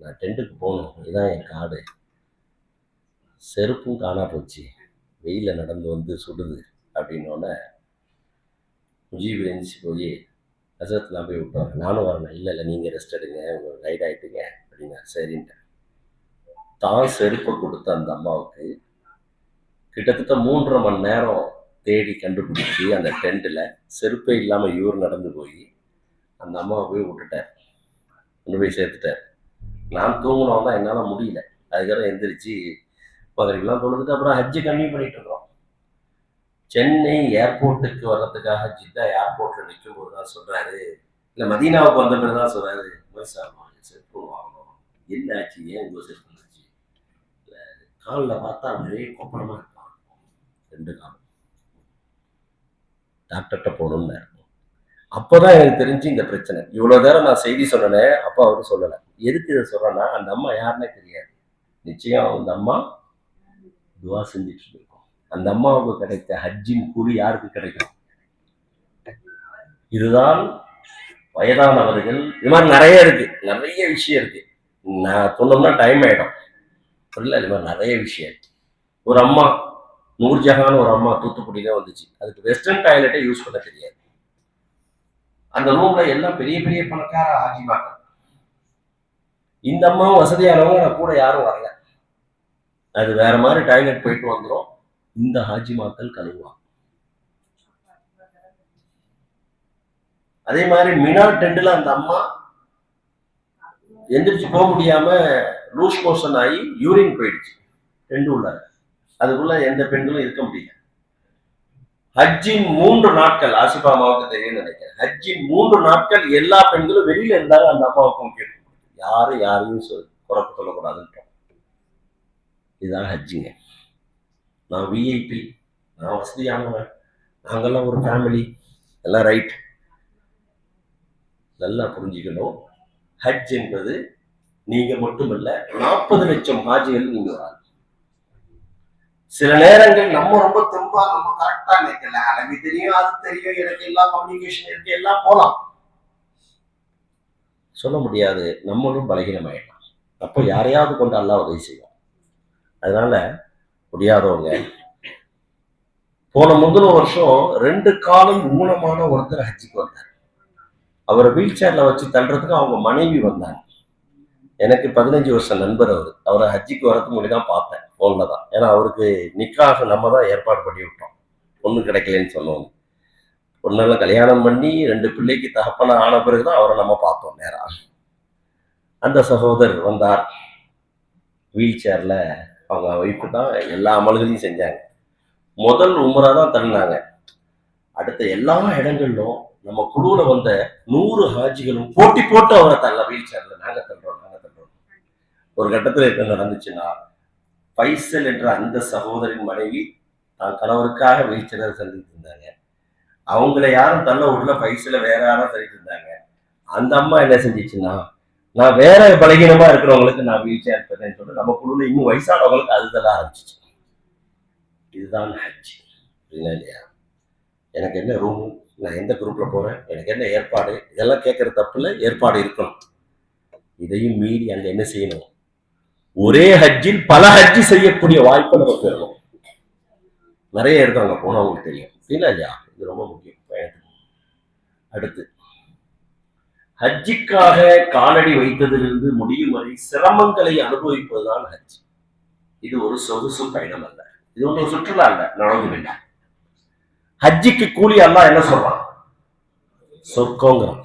நான் டென்ட்டுக்கு போகணும், இதுதான் என் காடு, செருப்பும் காணா போச்சு, வெயிலில் நடந்து வந்து சுடுது அப்படின்னோடனே முஜீப் எழுந்துச்சு போய் ஹசரத்லாம் போய் விட்டாங்க. நானும் வரேன். இல்லை நீங்கள் ரெஸ்ட் எடுங்க, உங்கள் கைட் ஆகிட்டுங்க அப்படின்னா சரின்ட்டு தான் செருப்பை கொடுத்த அந்த அம்மாவுக்கு கிட்டத்தட்ட 3.5 மணி நேரம் தேடி கண்டுபிடிச்சி அந்த டென்ட்டில் செருப்பே இல்லாமல் இவர் நடந்து போய் அந்த அம்மாவை போய் விட்டுட்டார், கொண்டு போய் சேர்த்துட்டார். நான் தூங்கினோம் தான், என்னால் முடியல. அதுக்கப்புறம் எந்திரிச்சு மகரிப்லாம் தொழுதுட்டு அப்புறம் ஹஜ்ஜு கன்டினியூ பண்ணிட்டு இருக்கோம். சென்னை ஏர்போர்ட்டுக்கு வர்றதுக்காக ஜித்தா ஏர்போர்ட்டில் நிற்கும் போது தான் சொல்கிறாரு, இல்லை மதீனாவுக்கு வந்த பிறகு தான் சொல்கிறாரு, செருப்பு வாங்கணும். என்ன ஆச்சு, ஏன் உங்கள் செருப்பு இருந்துச்சு? இல்லை காலில் பார்த்தா நிறைய கொப்பளமாக இருப்பான், 2 காலம், டாக்டர்கிட்ட போகணும்னு இருக்கும். அப்போதான் எனக்கு தெரிஞ்சு இந்த பிரச்சனை. இவ்வளோ நேரம் நான் செய்தி சொன்னேன், அப்போ அவரு சொல்லலை. எதுக்கு இதை சொல்கிறேன்னா, அந்த அம்மா யாருன்னே தெரியாது. நிச்சயம் அந்த அம்மா துவா செஞ்சுட்டு இருக்கும். அந்த அம்மாவுக்கு கிடைத்த ஹஜ்ஜின் கூலி யாருக்கு கிடைக்கும்? இதுதான் வயதானவர்கள். இது மாதிரி நிறைய இருக்கு, நிறைய விஷயம் இருக்கு. நான் சொன்னோம்னா டைம் ஆயிடும். புரியல, இது மாதிரி நிறைய விஷயம் இருக்கு. ஒரு அம்மா நூர்ஜஹான் ஒரு அம்மா தூத்துக்குடியில வந்துச்சு. அதுக்கு வெஸ்டர்ன் டாய்லெட்டை யூஸ் பண்ண தெரியாது. அந்த ரூம்ல எல்லாம் பெரிய பெரிய பணக்கார ஆஜிமாக்கள். இந்த அம்மாவும் வசதியானவங்க, நான் கூட யாரும் வரல. அது வேற மாதிரி டாய்லெட் போயிட்டு வந்துடும். இந்த ஹாஜிமாக்கள் கழுவுவாங்க. அதே மாதிரி மினா டென்ட்ல அந்த அம்மா எந்திரிச்சு போக முடியாம லூஸ் மோஷன் ஆகி யூரின் போயிடுச்சு டென்ட் உள்ள. அதுக்குள்ள எந்த பெண்களும் இருக்க முடியல. ஹஜ்ஜின் 3 நாட்கள், ஆசிஃபா அம்மாவுக்கு தெரியும் நினைக்கிறேன், ஹஜ்ஜின் 3 நாட்கள் எல்லா பெண்களும் வெளியில இருந்தாலும் அந்த அம்மாவுக்கும் கேட்க யாரும் யாரையும் குறைப்பு சொல்லக்கூடாதுன்னு. இதுதான் ஹஜ்ஜிங்க. நான் விஐபி, நான் வசதியானவன், நாங்கெல்லாம் ஒரு ஃபேமிலி, எல்லாம் ரைட். நல்லா புரிஞ்சுக்கணும், ஹஜ் என்பது நீங்க மட்டுமல்ல, 40 லட்சம் ஹாஜிகள் நீங்க வராங்க. சில நேரங்கள் நம்ம ரொம்ப தெம்பா, நம்ம கரெக்டா நினைக்கல, எனக்கு தெரியும், அது தெரியும், எனக்கு எல்லாம் கம்யூனிகேஷன் இருக்கு, எல்லாம் போலாம், சொல்ல முடியாது. நம்மளும் பலகீனமாயிடலாம். அப்போ யாரையாவது கொண்டு அல்லாஹ் உதவி செய்வோம். அதனால முடியாதவங்க, போன முந்தின வருஷம் 2 காலம் ஊனமான ஒருத்தர் ஹஜ்ஜிக்கு வந்தார். அவரை வீல் சேர்ல வச்சு தள்ளுறதுக்கு அவங்க மனைவி வந்தாங்க. எனக்கு 15 வருஷம் நண்பர் அவர். அவரை ஹஜ்ஜிக்கு வரதுக்கு முன்னாடி தான் பார்த்தேன், போன்ல தான். ஏன்னா அவருக்கு நிக்காக நம்ம தான் ஏற்பாடு பண்ணி விட்டோம், பொண்ணு கிடைக்கலன்னு சொன்னோம். பொண்ணெல்லாம் கல்யாணம் பண்ணி 2 பிள்ளைக்கு தகப்பனா ஆன பிறகுதான் அவரை நம்ம பார்த்தோம் நேரா. அந்த சகோதரர் வந்தார் வீல் சேர்ல. அவங்க ஒய்ஃபு தான் எல்லா அமல்களையும் செஞ்சாங்க. முதல் உம்ரா தான் தள்ளினாங்க. அடுத்த எல்லா இடங்களிலும் நம்ம குழுவுல வந்த 100 ஹாஜிகளும் போட்டி போட்டு அவரை தள்ள வீல் சேர்ல, நாங்க தள்ளுறோம், நாங்க தள்ளுறோம். ஒரு கட்டத்துல என்ன நடந்துச்சுன்னா, பைசல் என்ற அந்த சகோதரின் மனைவி தான் கணவருக்காக வீல் சேர தள்ளிட்டு இருந்தாங்க. அவங்கள யாரும் தள்ள விடல, பைசல வேற யாரும் தள்ளிட்டு இருந்தாங்க. அந்த அம்மா என்ன செஞ்சிச்சுன்னா, நான் வேற பலகீனமா இருக்கிறவங்களுக்கு நான் வீல் சேர் தரேன்னு சொல்லிட்டு நம்ம குழுல இன்னும் வயசானவங்களுக்கு அது தள்ள ஆரம்பிச்சிச்சு. இதுதான் ஹஜ். இல்லையா? எனக்கு என்ன ரூமு, நான் எந்த குரூப்ல போறேன், எனக்கு என்ன ஏற்பாடு, இதெல்லாம் கேட்கற தப்புல ஏற்பாடு இருக்கணும். இதையும் மீறி அங்க என்ன செய்யணும், ஒரே ஹஜ்ஜில் பல ஹஜ்ஜி செய்யக்கூடிய வாய்ப்பை நம்ம பெறணும். நிறைய இருக்காங்க, போனவங்களுக்கு தெரியும். இல்லையா? இது ரொம்ப முக்கியம். அடுத்து, ஹஜ்ஜிக்காக காலடி வைத்ததிலிருந்து முடியும் வரை சிரமங்களை அனுபவிப்பதுதான் ஹஜ். இது ஒரு சொகுசு பயணம் அல்ல, இது ஒன்று சுற்றுலா அல்ல, நடந்து வேண்டாம். ஹஜ்ஜிக்கு கூலி அல்லாஹ் என்ன சொல்றான்? சொர்க்கங்கிறான்.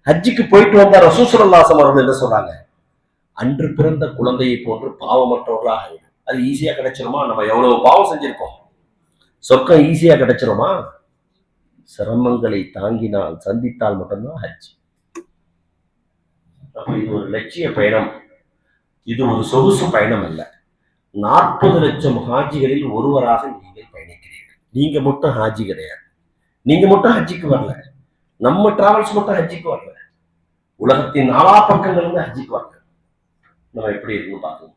ஹஜ்ஜிக்கு போயிட்டு வந்த ரசூல் ஸல்லல்லாஹு அலைஹி வஸல்லம் என்ன சொல்றாங்க? அன்று பிறந்த குழந்தையை போன்று பாவமற்றவர்களாக ஆயிடும். அது ஈஸியா கிடைச்சிருமா? நம்ம எவ்வளவு பாவம் செஞ்சிருக்கோம், சொர்க்கம் ஈஸியா கிடைச்சிருமா? சிரமங்களை தாங்கினால், சந்தித்தால் மட்டும்தான் ஹஜ். இது ஒரு லட்சிய பயணம், இது ஒரு சொகுசு பயணம் அல்ல. 40 லட்சம் ஹாஜிகளில் ஒருவராக நீங்கள் பயணிக்கிறீர்கள். நீங்க மட்டும் ஹாஜி கிடையாது, நீங்க மட்டும் ஹஜ்ஜிக்கு வரல, நம்ம டிராவல்ஸ் மட்டும் ஹஜ்ஜிக்கு வரல, உலகத்தின் 4 பக்கங்கள் இருந்து ஹஜ்ஜிக்கு வரல. நம்ம எப்படி இருக்குன்னு பார்க்கணும்.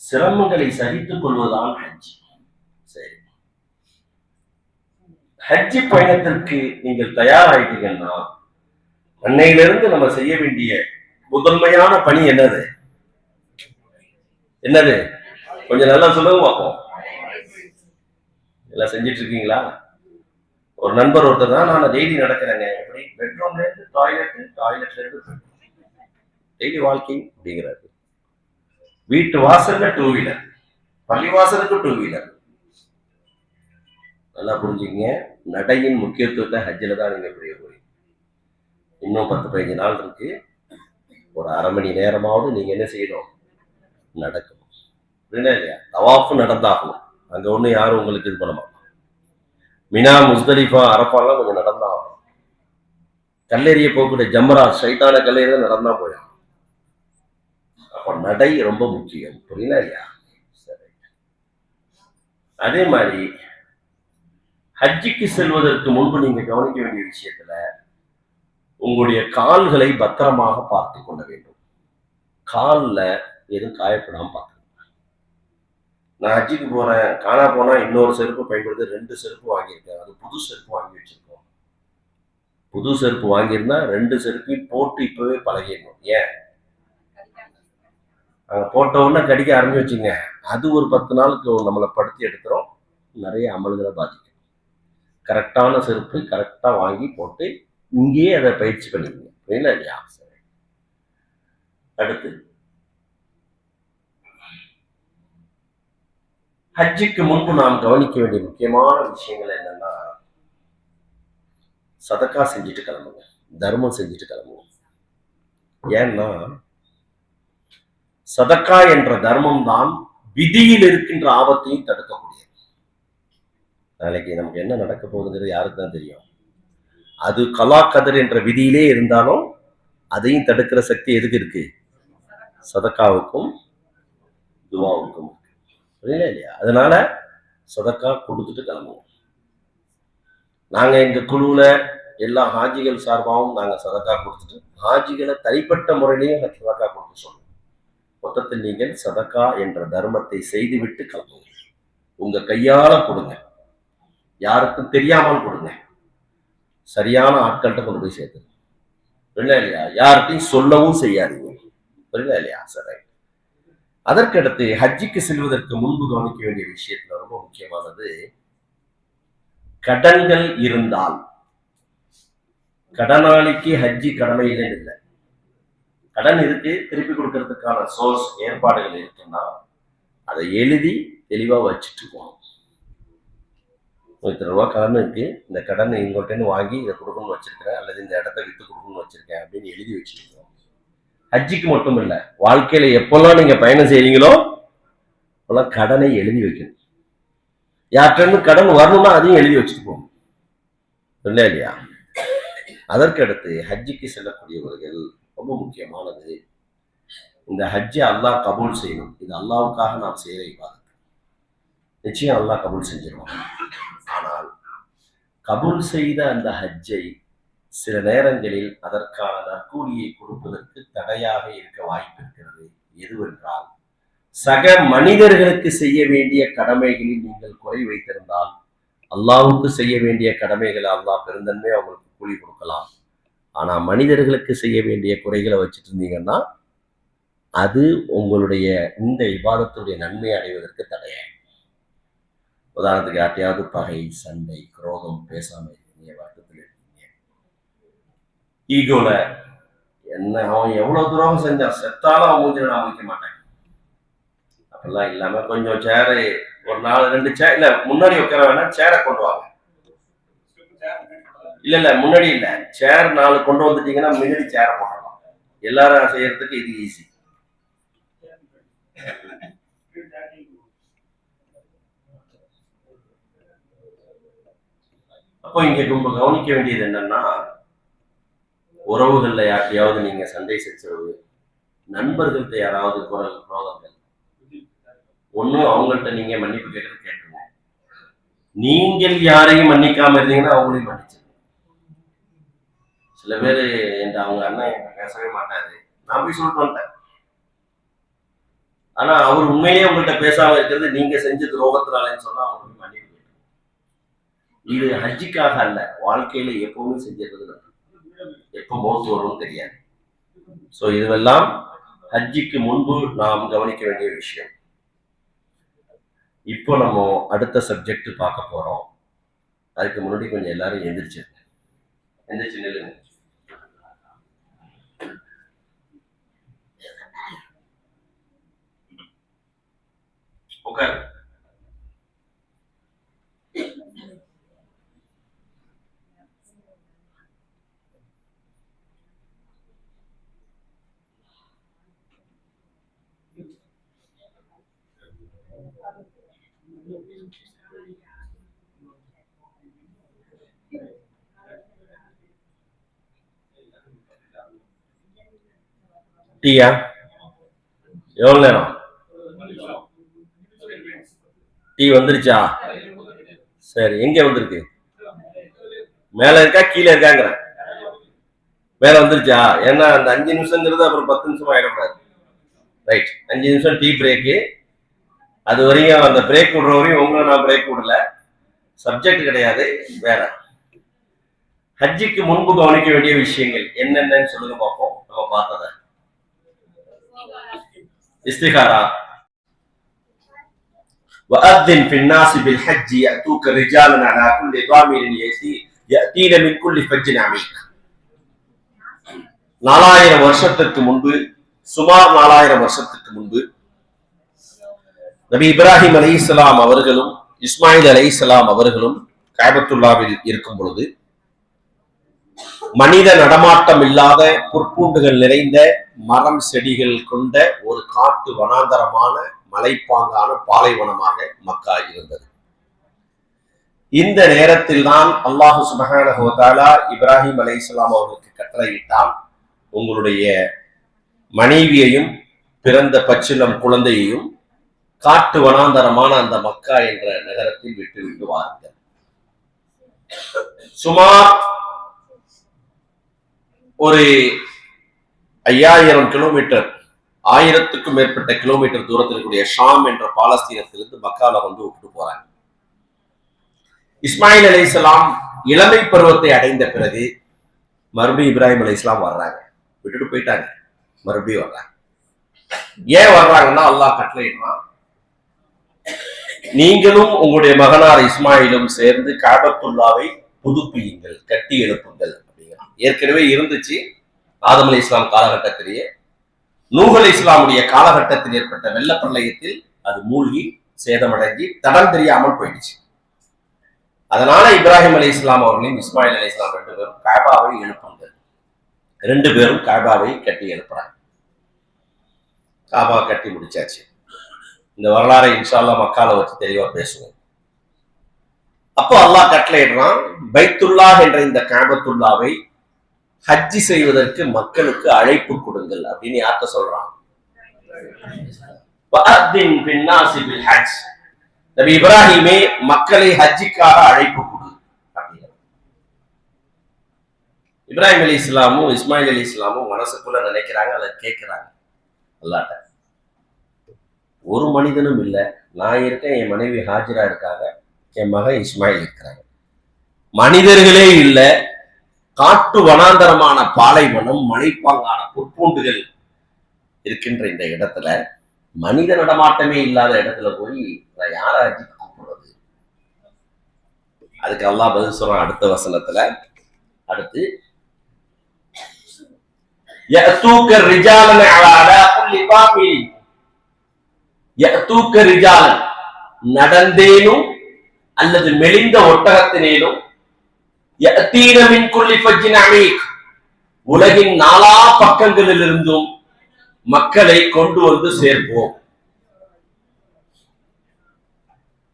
சிரமங்களை சகித்துக் கொள்வதுதான் ஹஜ். சரி, ஹஜ்ஜி பயணத்திற்கு நீங்கள் தயாராயிட்டீங்கன்னா, அன்னையிலிருந்து நம்ம செய்ய வேண்டிய முதன்மையான பணி என்னது? என்னது? கொஞ்சம் நல்லா சொல்லுங்க பார்ப்போம். எல்லாம் செஞ்சிட்டு இருக்கீங்களா? ஒரு நண்பர் ஒருத்தர் தான், நான் டெய்லி நடக்கிறேங்க. எப்படி? பெட்ரூம்ல இருந்து டாய்லெட், டாய்லெட்ல இருந்து டெய்லி வாக்கிங் அப்படிங்கிறாரு. வீட்டு வாசல்ல டூ வீலர், பள்ளி வாசலுக்கு டூ வீலர். நல்லா புரிஞ்சுக்கங்க, நடையின் முக்கியத்துவத்தை ஹஜ்ஜில தான் நீங்க புரிய போறீங்க. இன்னும் 10-15 நாள் இருக்கு. ஒரு அரை மணி நேரமாவது நீங்க என்ன செய்யணும்? நடக்கணும். இல்லையா? தவாஃப் நடந்தாகணும். அங்க ஒண்ணு யாரும் உங்களுக்கு இது பண்ண மாட்டாங்க. மினா, முஸ்தலிஃபா, அரஃபாலாம் கொஞ்சம் நடந்தாகணும். கல்லெறிய போகக்கூடிய ஜம்ரா, சைத்தான கல்லெறிய நடந்தா போயிடும். அப்ப நடை ரொம்ப முக்கியம். புரியல இல்லையா? சரி. அதே மாதிரி ஹஜ்ஜிக்கு செல்வதற்கு முன்பு நீங்க கவனிக்க வேண்டிய விஷயத்துல உங்களுடைய கால்களை பத்திரமாக பார்த்து கொள்ள வேண்டும். கால்ல எதுவும் காயப்படாம பார்க்கணும். நான் ஹஜ்ஜிக்கு போறேன், காணா போனா இன்னொரு செருப்பு பயன்படுத்தி 2 செருப்பு வாங்கியிருக்கேன். அது புது செருப்பு வாங்கி வச்சிருக்கோம். புது செருப்பு வாங்கியிருந்தா 2 செருப்பையும் போட்டு இப்பவே பழகிடணும். ஏன்? அங்க போட்ட உடனே கடிக்க ஆரம்பிச்சு வச்சுங்க, அது ஒரு 10 நாளுக்கு நம்மளை படுத்தி எடுத்துரும். நிறைய அமல்களை பாதிக்கும். கரெக்டான செருப்பு கரெக்டா வாங்கி போட்டு இங்கேயே அதை பயிற்சி பண்ணிக்கணும். புரியல இல்லையா? அடுத்து ஹஜ்ஜுக்கு முன்பு நாம் கவனிக்க வேண்டிய முக்கியமான விஷயங்கள் என்னன்னா, சதக்கா செஞ்சுட்டு கிளம்புங்க, தர்மம் செஞ்சுட்டு கிளம்புங்க. ஏன்னா சதக்கா என்ற தர்மம் தான் விதியில் இருக்கின்ற ஆபத்தையும் தடுக்கக்கூடியது. நாளைக்கு நமக்கு என்ன நடக்க போகுதுங்கிறது யாருக்கு தான் தெரியும். அது கலா கதர் என்ற விதியிலே இருந்தாலும் அதையும் தடுக்கிற சக்தி எதுக்கு இருக்கு? சதக்காவுக்கும் துவாவுக்கும். புரியல இல்லையா? அதனால சதக்கா கொடுத்துட்டு கிளம்புவோம். நாங்க எங்க குழுவுல எல்லா ஹாஜிகள் சார்பாகவும் நாங்க சதக்கா கொடுத்துட்டு ஹாஜிகளை தனிப்பட்ட முறையிலையும் சதக்கா கொடுத்து சொல்லுவோம். மொத்தத்தில் நீங்கள் சதக்கா என்ற தர்மத்தை செய்துவிட்டு கிளம்புங்க. உங்க கையால கொடுங்க, யாருக்கும் தெரியாமல் கொடுங்க, சரியான ஆட்கள்கிட்ட கொண்டு போய் சேர்த்துங்க. புரியல இல்லையா? யார்கிட்டையும் சொல்லவும் செய்யாதீங்க. புரியல இல்லையா? சரி. அதற்கடுத்து ஹஜ்ஜிக்கு செல்வதற்கு முன்பு கவனிக்க வேண்டிய விஷயத்துல ரொம்ப முக்கியமானது, கடன்கள் இருந்தால், கடனாளிக்கு ஹஜ்ஜி கடமை இல்லைன்னு இல்லை. கடன் இருக்கு, திருப்பி கொடுக்கறதுக்கான சோர்ஸ் ஏற்பாடுகள் இருக்குன்னா அதை எழுதி தெளிவா வச்சுட்டு போகணும். 100 ரூபா கடன் இருக்கு, இந்த கடன் இங்கோட்டேன்னு வாங்கி இதை கொடுக்கணும்னு வச்சிருக்கிறேன், அல்லது இந்த இடத்த வித்து கொடுக்கணும்னு வச்சிருக்கேன் அப்படின்னு எழுதி வச்சுட்டு போகணும். ஹஜ்ஜிக்கு மட்டும் இல்ல, வாழ்க்கையில எப்பெல்லாம் நீங்க பயணம் செய்றீங்களோ அப்பெல்லாம் கடனை எழுதி வைக்கணும். யார்கிட்ட கடன் வரணும்னா அதையும் எழுதி வச்சுட்டு போகணும். இல்லையா இல்லையா? அதற்கடுத்து ஹஜ்ஜிக்கு செல்லக்கூடியவர்கள் ரொம்ப முக்கியமானது, இந்த ஹஜ்ஜை அல்லாஹ் கபூல் செய்யணும். இது அல்லாவுக்காக நாம் செய்யற இபாதத். நிச்சயம் அல்லாஹ் கபூல் செஞ்சிருவான். ஆனால் கபூல் செய்த அந்த ஹஜ்ஜை சில நேரங்களில் அதற்கான நற்கூலியை கொடுப்பதற்கு தடையாக இருக்க வாய்ப்பு இருக்கிறது. எதுவென்றால், சக மனிதர்களுக்கு செய்ய வேண்டிய கடமைகளில் நீங்கள் குறை வைத்திருந்தால் அல்லாஹ்வுக்கு செய்ய வேண்டிய கடமைகளை அல்லாஹ் பெருந்தன்மை அவங்களுக்கு கூலி கொடுக்கலாம். ஆனா மனிதர்களுக்கு செய்ய வேண்டிய குறைகளை வச்சுட்டு இருந்தீங்கன்னா அது உங்களுடைய இந்த இபாதத்துடைய நன்மை அடைவதற்கு தடையாகும். உதாரணத்துக்கு, யார்ட்டையாவது பகை, சண்டை, குரோதம், பேசாம இருக்கீங்க, வருத்தத்தில் இருக்கீங்க, ஈகோல என்ன அவன் எவ்வளவு தூரம் செஞ்சான், செத்தாலும் அவன் மூஞ்சில நான் முடிக்க மாட்டேன் அப்படிலாம் இல்லாம கொஞ்சம் சேரு, ஒரு 4-2 சேர், இல்ல முன்னாடி உட்கார வேணா, சேரை கொண்டு வாங்க. இல்ல முன்னாடி இல்ல, சேர் 4 கொண்டு வந்துட்டீங்கன்னா முன்னாடி சேரை போடலாம். எல்லாரும் செய்யறதுக்கு இது ஈஸி. அப்போ இங்க ரொம்ப கவனிக்க வேண்டியது என்னன்னா, உறவுகள்ல யார்ட்டையாவது நீங்க சண்டை சச்சரவு, நண்பர்கள்ட்ட யாராவது குரல் குரோதங்கள், ஒண்ணு அவங்கள்ட்ட நீங்க மன்னிப்பு கேட்கறது கேட்டுருங்க. நீங்கள் யாரையும் மன்னிக்காம இருந்தீங்கன்னா அவங்களையும் மன்னிச்சிருங்க. சில பேர் என்கிட்ட அவங்க அண்ணன் என்கிட்ட பேசவே மாட்டாரு, நான் போய் சொல்லிட்டு வந்தேன். ஆனா அவர் உண்மையிலேயே உங்கள்கிட்ட பேசாம இருக்கிறது நீங்க செஞ்ச துரோகத்தினாலன்னு சொன்னா அவங்களுக்கு மன்னிப்பு கேட்கணும். இது ஹஜ்ஜிக்காக அல்ல, வாழ்க்கையில எப்பவுமே செஞ்சிருக்கிறது. எப்போ மௌத்து வரும்னு தெரியாது. சோ இதுவெல்லாம் ஹஜ்ஜிக்கு முன்பு நாம் கவனிக்க வேண்டிய விஷயம். இப்போ நம்ம அடுத்த சப்ஜெக்ட் பார்க்க போறோம். அதுக்கு முன்னாடி கொஞ்சம் எல்லாரும் எந்திரிச்சு நில்லுங்க. உட்காரு. டீயா எவ்வளவு நேரம்? டீ வந்துருச்சா? சரி, எங்க வந்திருக்கு? மேல இருக்கா கீழே இருக்காங்கிற? மேல வந்துருச்சா? ஏன்னா அந்த 5 நிமிஷங்கிறது அப்புறம் 10 நிமிஷம் ஆயிடக்கூடாது. ரைட், 5 நிமிஷம் டீ பிரேக்கு. அது வரையும் அந்த பிரேக் விடுற வரையும் உங்களை நான் பிரேக் விடல. சப்ஜெக்ட் கிடையாது, வேற. ஹஜ்ஜிக்கு முன்பு கவனிக்க வேண்டிய விஷயங்கள் என்னென்னு சொல்லுங்க பார்ப்போம். நம்ம பார்த்தத இஸ்திகாரா. وأذن في الناس بالحج يأتوك رجالا على كل ضامر يأتين من كل فج عميق. 4000 வருஷத்துக்கு முன்பு, சுமார் 4000 வருஷத்துக்கு முன்பு நபி இப்ராஹிம் அலைஹிஸ்ஸலாம் அவர்களும் இஸ்மாயில் அலைஹிஸ்ஸலாம் அவர்களும் கஅபத்துல்லாவில் இருக்கும் பொழுது மனித நடமாட்டம் இல்லாத புற்பூண்டுகள் நிறைந்த மரம் செடிகள் கொண்ட ஒரு காட்டு வனாந்தரமான மலைப்பாங்கான பாலைவனமாக மக்கா இருந்தது. இந்த நேரத்தில் தான் அல்லாஹு சுப்ஹானஹு வ தஆலா இப்ராஹிம் அலைஹிஸ்ஸலாம் அவர்களுக்கு கட்டளையிட்டான், உங்களுடைய மனைவியையும் பிறந்த பச்சிளம் குழந்தையையும் காட்டு வனாந்தரமான அந்த மக்கா என்ற நகரத்தில் விட்டுவிட்டு வாருங்கள். சுமார் ஒரு 5000 கிலோமீட்டர், 1000க்கும் மேற்பட்ட கிலோமீட்டர் தூரத்தில் இருக்கக்கூடிய ஷாம் என்ற பாலஸ்தீனத்திலிருந்து மக்கால வந்து விட்டு போறாங்க. இஸ்மாயில் அலைஹிஸ்ஸலாம் இளமை பருவத்தை அடைந்த பிறகு மறுபடியும் இப்ராஹிம் அலைஹிஸ்ஸலாம் வர்றாங்க. விட்டுட்டு போயிட்டாங்க, மறுபடியும் வர்றாங்க. ஏன் வர்றாங்கன்னா அல்லாஹ் கட்டளையிடுறான், நீங்களும் உங்களுடைய மகனார் இஸ்மாயிலும் சேர்ந்து கஅபத்துல்லாவை புதுப்பியுங்கள், கட்டி எழுப்புங்கள். ஏற்கனவே இருந்துச்சு ஆதம் அலைஹிஸ்ஸலாம் காலகட்டத்திலேயே. நூஹ் அலைஹிஸ்ஸலாமுடைய காலகட்டத்தில் ஏற்பட்ட வெள்ள பிரளயத்தில் அது மூழ்கி சேதமடைஞ்சி தடம் தெரியாமல் போயிடுச்சு. அதனால இப்ராஹிம் அலைஹிஸ்ஸலாம் அவர்களையும் இஸ்மாயில் அலைஹிஸ்ஸலாம் 2 பேரும் கஅபாவை எழுப்புங்கள். 2 பேரும் கஅபாவை கட்டி எழுப்புறாங்க. கஅபா கட்டி முடிச்சாச்சு. இந்த வரலாறை இன்ஷா அல்லாஹ் மக்கால வச்சு தெளிவா பேசுவோம். அப்போ அல்லாஹ் கட்டளையிடுறான், பைத்துல்லாஹ் என்ற இந்த கஅபத்துல்லாவை ஹஜ்ஜி செய்வதற்கு மக்களுக்கு அழைப்பு கொடுங்கள் அப்படின்னு யார்கிட்ட சொல்றான்? நபி இப்ராஹிமே மக்களை ஹஜ்ஜிக்காக அழைப்பு கொடு. இப்ராஹிம் அலைஹிஸ்ஸலாமும் இஸ்மாயில் அலைஹிஸ்ஸலாமும் மனசுக்குள்ள நினைக்கிறாங்க, அதை கேட்கிறாங்க அல்லாஹ்ட்ட. ஒரு மனிதனும் இல்லை, நான் இருக்கேன், என் மனைவி ஹாஜிரா இருக்காங்க, என் மகன் இஸ்மாயில் இருக்கிறாங்க. மனிதர்களே இல்லை, காட்டு வனாந்தரமான பாலைவனம், மலைப்பாங்கான புற்பூண்டுகள் இருக்கின்ற இந்த இடத்துல, மனித நடமாட்டமே இல்லாத இடத்துல போய் நான் யாரை ஹஜ்ஜி கூப்பிடுறது? அதுக்கு அல்லாஹ் பதில் சொல்றான் அடுத்த வசனத்துல. அடுத்து يأتوك رجالا على كل ضامر يأتوك رجالا, நடந்தேனும் அல்லது மெலிந்த ஒட்டகத்தினேனும், يأتين من كل فج عميق, உலகின் 4 பக்கங்களிலிருந்தும் மக்களை கொண்டு வந்து சேர்ப்போம்.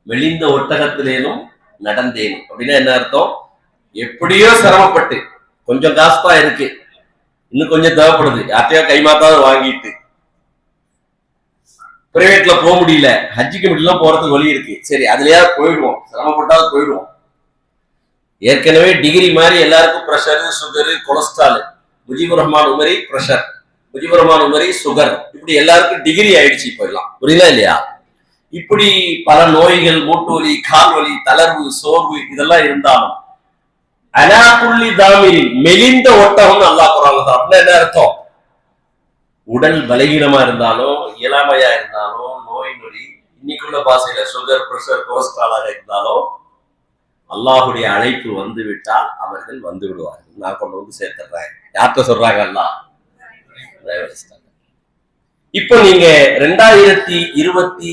மெலிந்த ஒட்டகத்திலேனும் நடந்தேனும் அப்படின்னா என்ன அர்த்தம்? எப்படியோ சிரமப்பட்டு, கொஞ்சம் காசு தான் இருக்கு, இன்னும் கொஞ்சம் தேவைப்படுது, யார்ட்டையோ கைமாத்தாவது வாங்கிட்டு, பிரைவேட்ல போக முடியல, ஹஜ்ஜிக்கு மட்டும் போறதுக்கு வழி இருக்கு, சரி அதுலயாவது போயிடுவோம், சிரமப்பட்டாவது போயிடுவோம். ஏற்கனவே டிகிரி மாதிரி எல்லாருக்கும் pressure, sugar, cholesterol. Mujibur Rahman Umari pressure, Mujibur Rahman Umari sugar, இப்படி எல்லாருக்கும் டிகிரி ஆயிடுச்சு போயிடலாம். புரியல இல்லையா? இப்படி பல நோய்கள், மூட்டு வலி, கால் வலி, தளர்வு, சோர்வு இதெல்லாம் இருந்தாலும் அலா குல்லி தாமிரின், மெலிந்த ஒட்டகம் அல்லாஹ் குர்ஆன்ல சொல்றான். என்ன அர்த்தம்? உடல் பலகீனமா இருந்தாலும், இளமையா இருந்தாலும், நோய் நொடி இன்னைக்குள்ள பாசையில சுகர், பிரஷர், கொலஸ்ட்ராலாக இருந்தாலும் அல்லாஹுடைய அழைப்பு வந்து விட்டால் அவர்கள் வந்து விடுவார்கள். நான் கொண்டு வந்து சேர்த்துறேன். யார்கிட்ட சொல்றாங்க? அல்லாஹ். இப்ப நீங்க 2026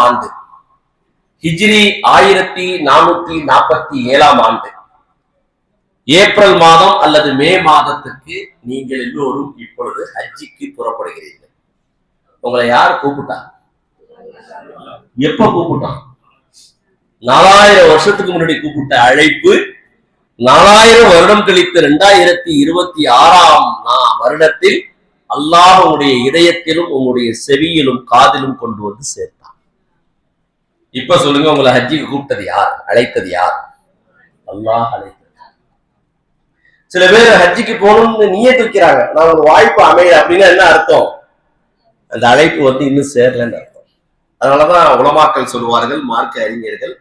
ஆண்டு ஹிஜ்ரி 1447 ஆண்டு ஏப்ரல் மாதம் அல்லது மே மாதத்துக்கு நீங்கள் எல்லோரும் இப்பொழுது ஹஜ்ஜிக்கு புறப்படுகிறீர்கள். உங்களை யார் கூப்பிட்டா? எப்ப கூப்பிட்டான்? 4000 வருஷத்துக்கு முன்னாடி கூப்பிட்ட அழைப்பு 4000 வருடம் கழித்து 2026 வருடத்தில் அல்லாஹ் உங்களுடைய இதயத்திலும் உங்களுடைய செவியிலும் காதிலும் கொண்டு வந்து சேர்த்தான். இப்ப சொல்லுங்க, உங்களை ஹஜ்ஜிக்கு கூப்பிட்டது யார்? அழைத்தது யார்? அல்லாஹ் அழைத்தது. சில பேர் ஹஜ்ஜிக்கு போகணும்னு நியத்து வைக்கிறாங்க. நான் ஒரு வாய்ப்பு அமைய அப்படின்னா என்ன அர்த்தம்? அந்த அழைப்பு வந்து இன்னும் சேரலன்னு அர்த்தம். அதனாலதான் உலமாக்கள் சொல்லுவார்கள், மார்க்க அறிஞர்கள்,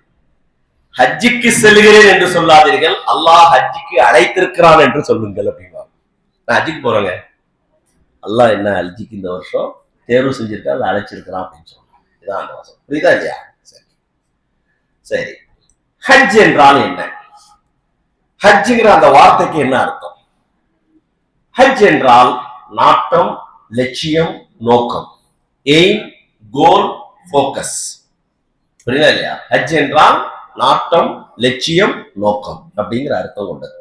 ஹஜ்ஜிக்கு செல்கிறேன் என்று சொல்லாதீர்கள், அல்லாஹ் ஹஜ்ஜிக்கு அழைத்திருக்கிறான் என்று சொல்லுங்கள் அப்படின்னா. நான் ஹஜ்ஜிக்கு போறேங்க, அல்லாஹ் என்ன ஹஜ்ஜிக்கு இந்த வருஷம் தேர்வு செஞ்சிருக்கா, அதை அழைச்சிருக்கிறான் அப்படின்னு சொல்லுவாங்க. இதான் அந்த வருஷம். புரியுதா இல்லையா? சரி சரி. ஹஜ் என்றால் என்ன? ஹஜ்ஜுங்கிற அந்த வார்த்தைக்கு என்ன அர்த்தம்? ஹஜ் என்றால் நாட்டம், லட்சியம், நோக்கம், எய்ம், கோல், போக்கஸ். புரியுதா இல்லையா? ஹஜ் என்றால் நாட்டம், லட்சியம், நோக்கம் அப்படிங்கிற அர்த்தம் கொண்டது.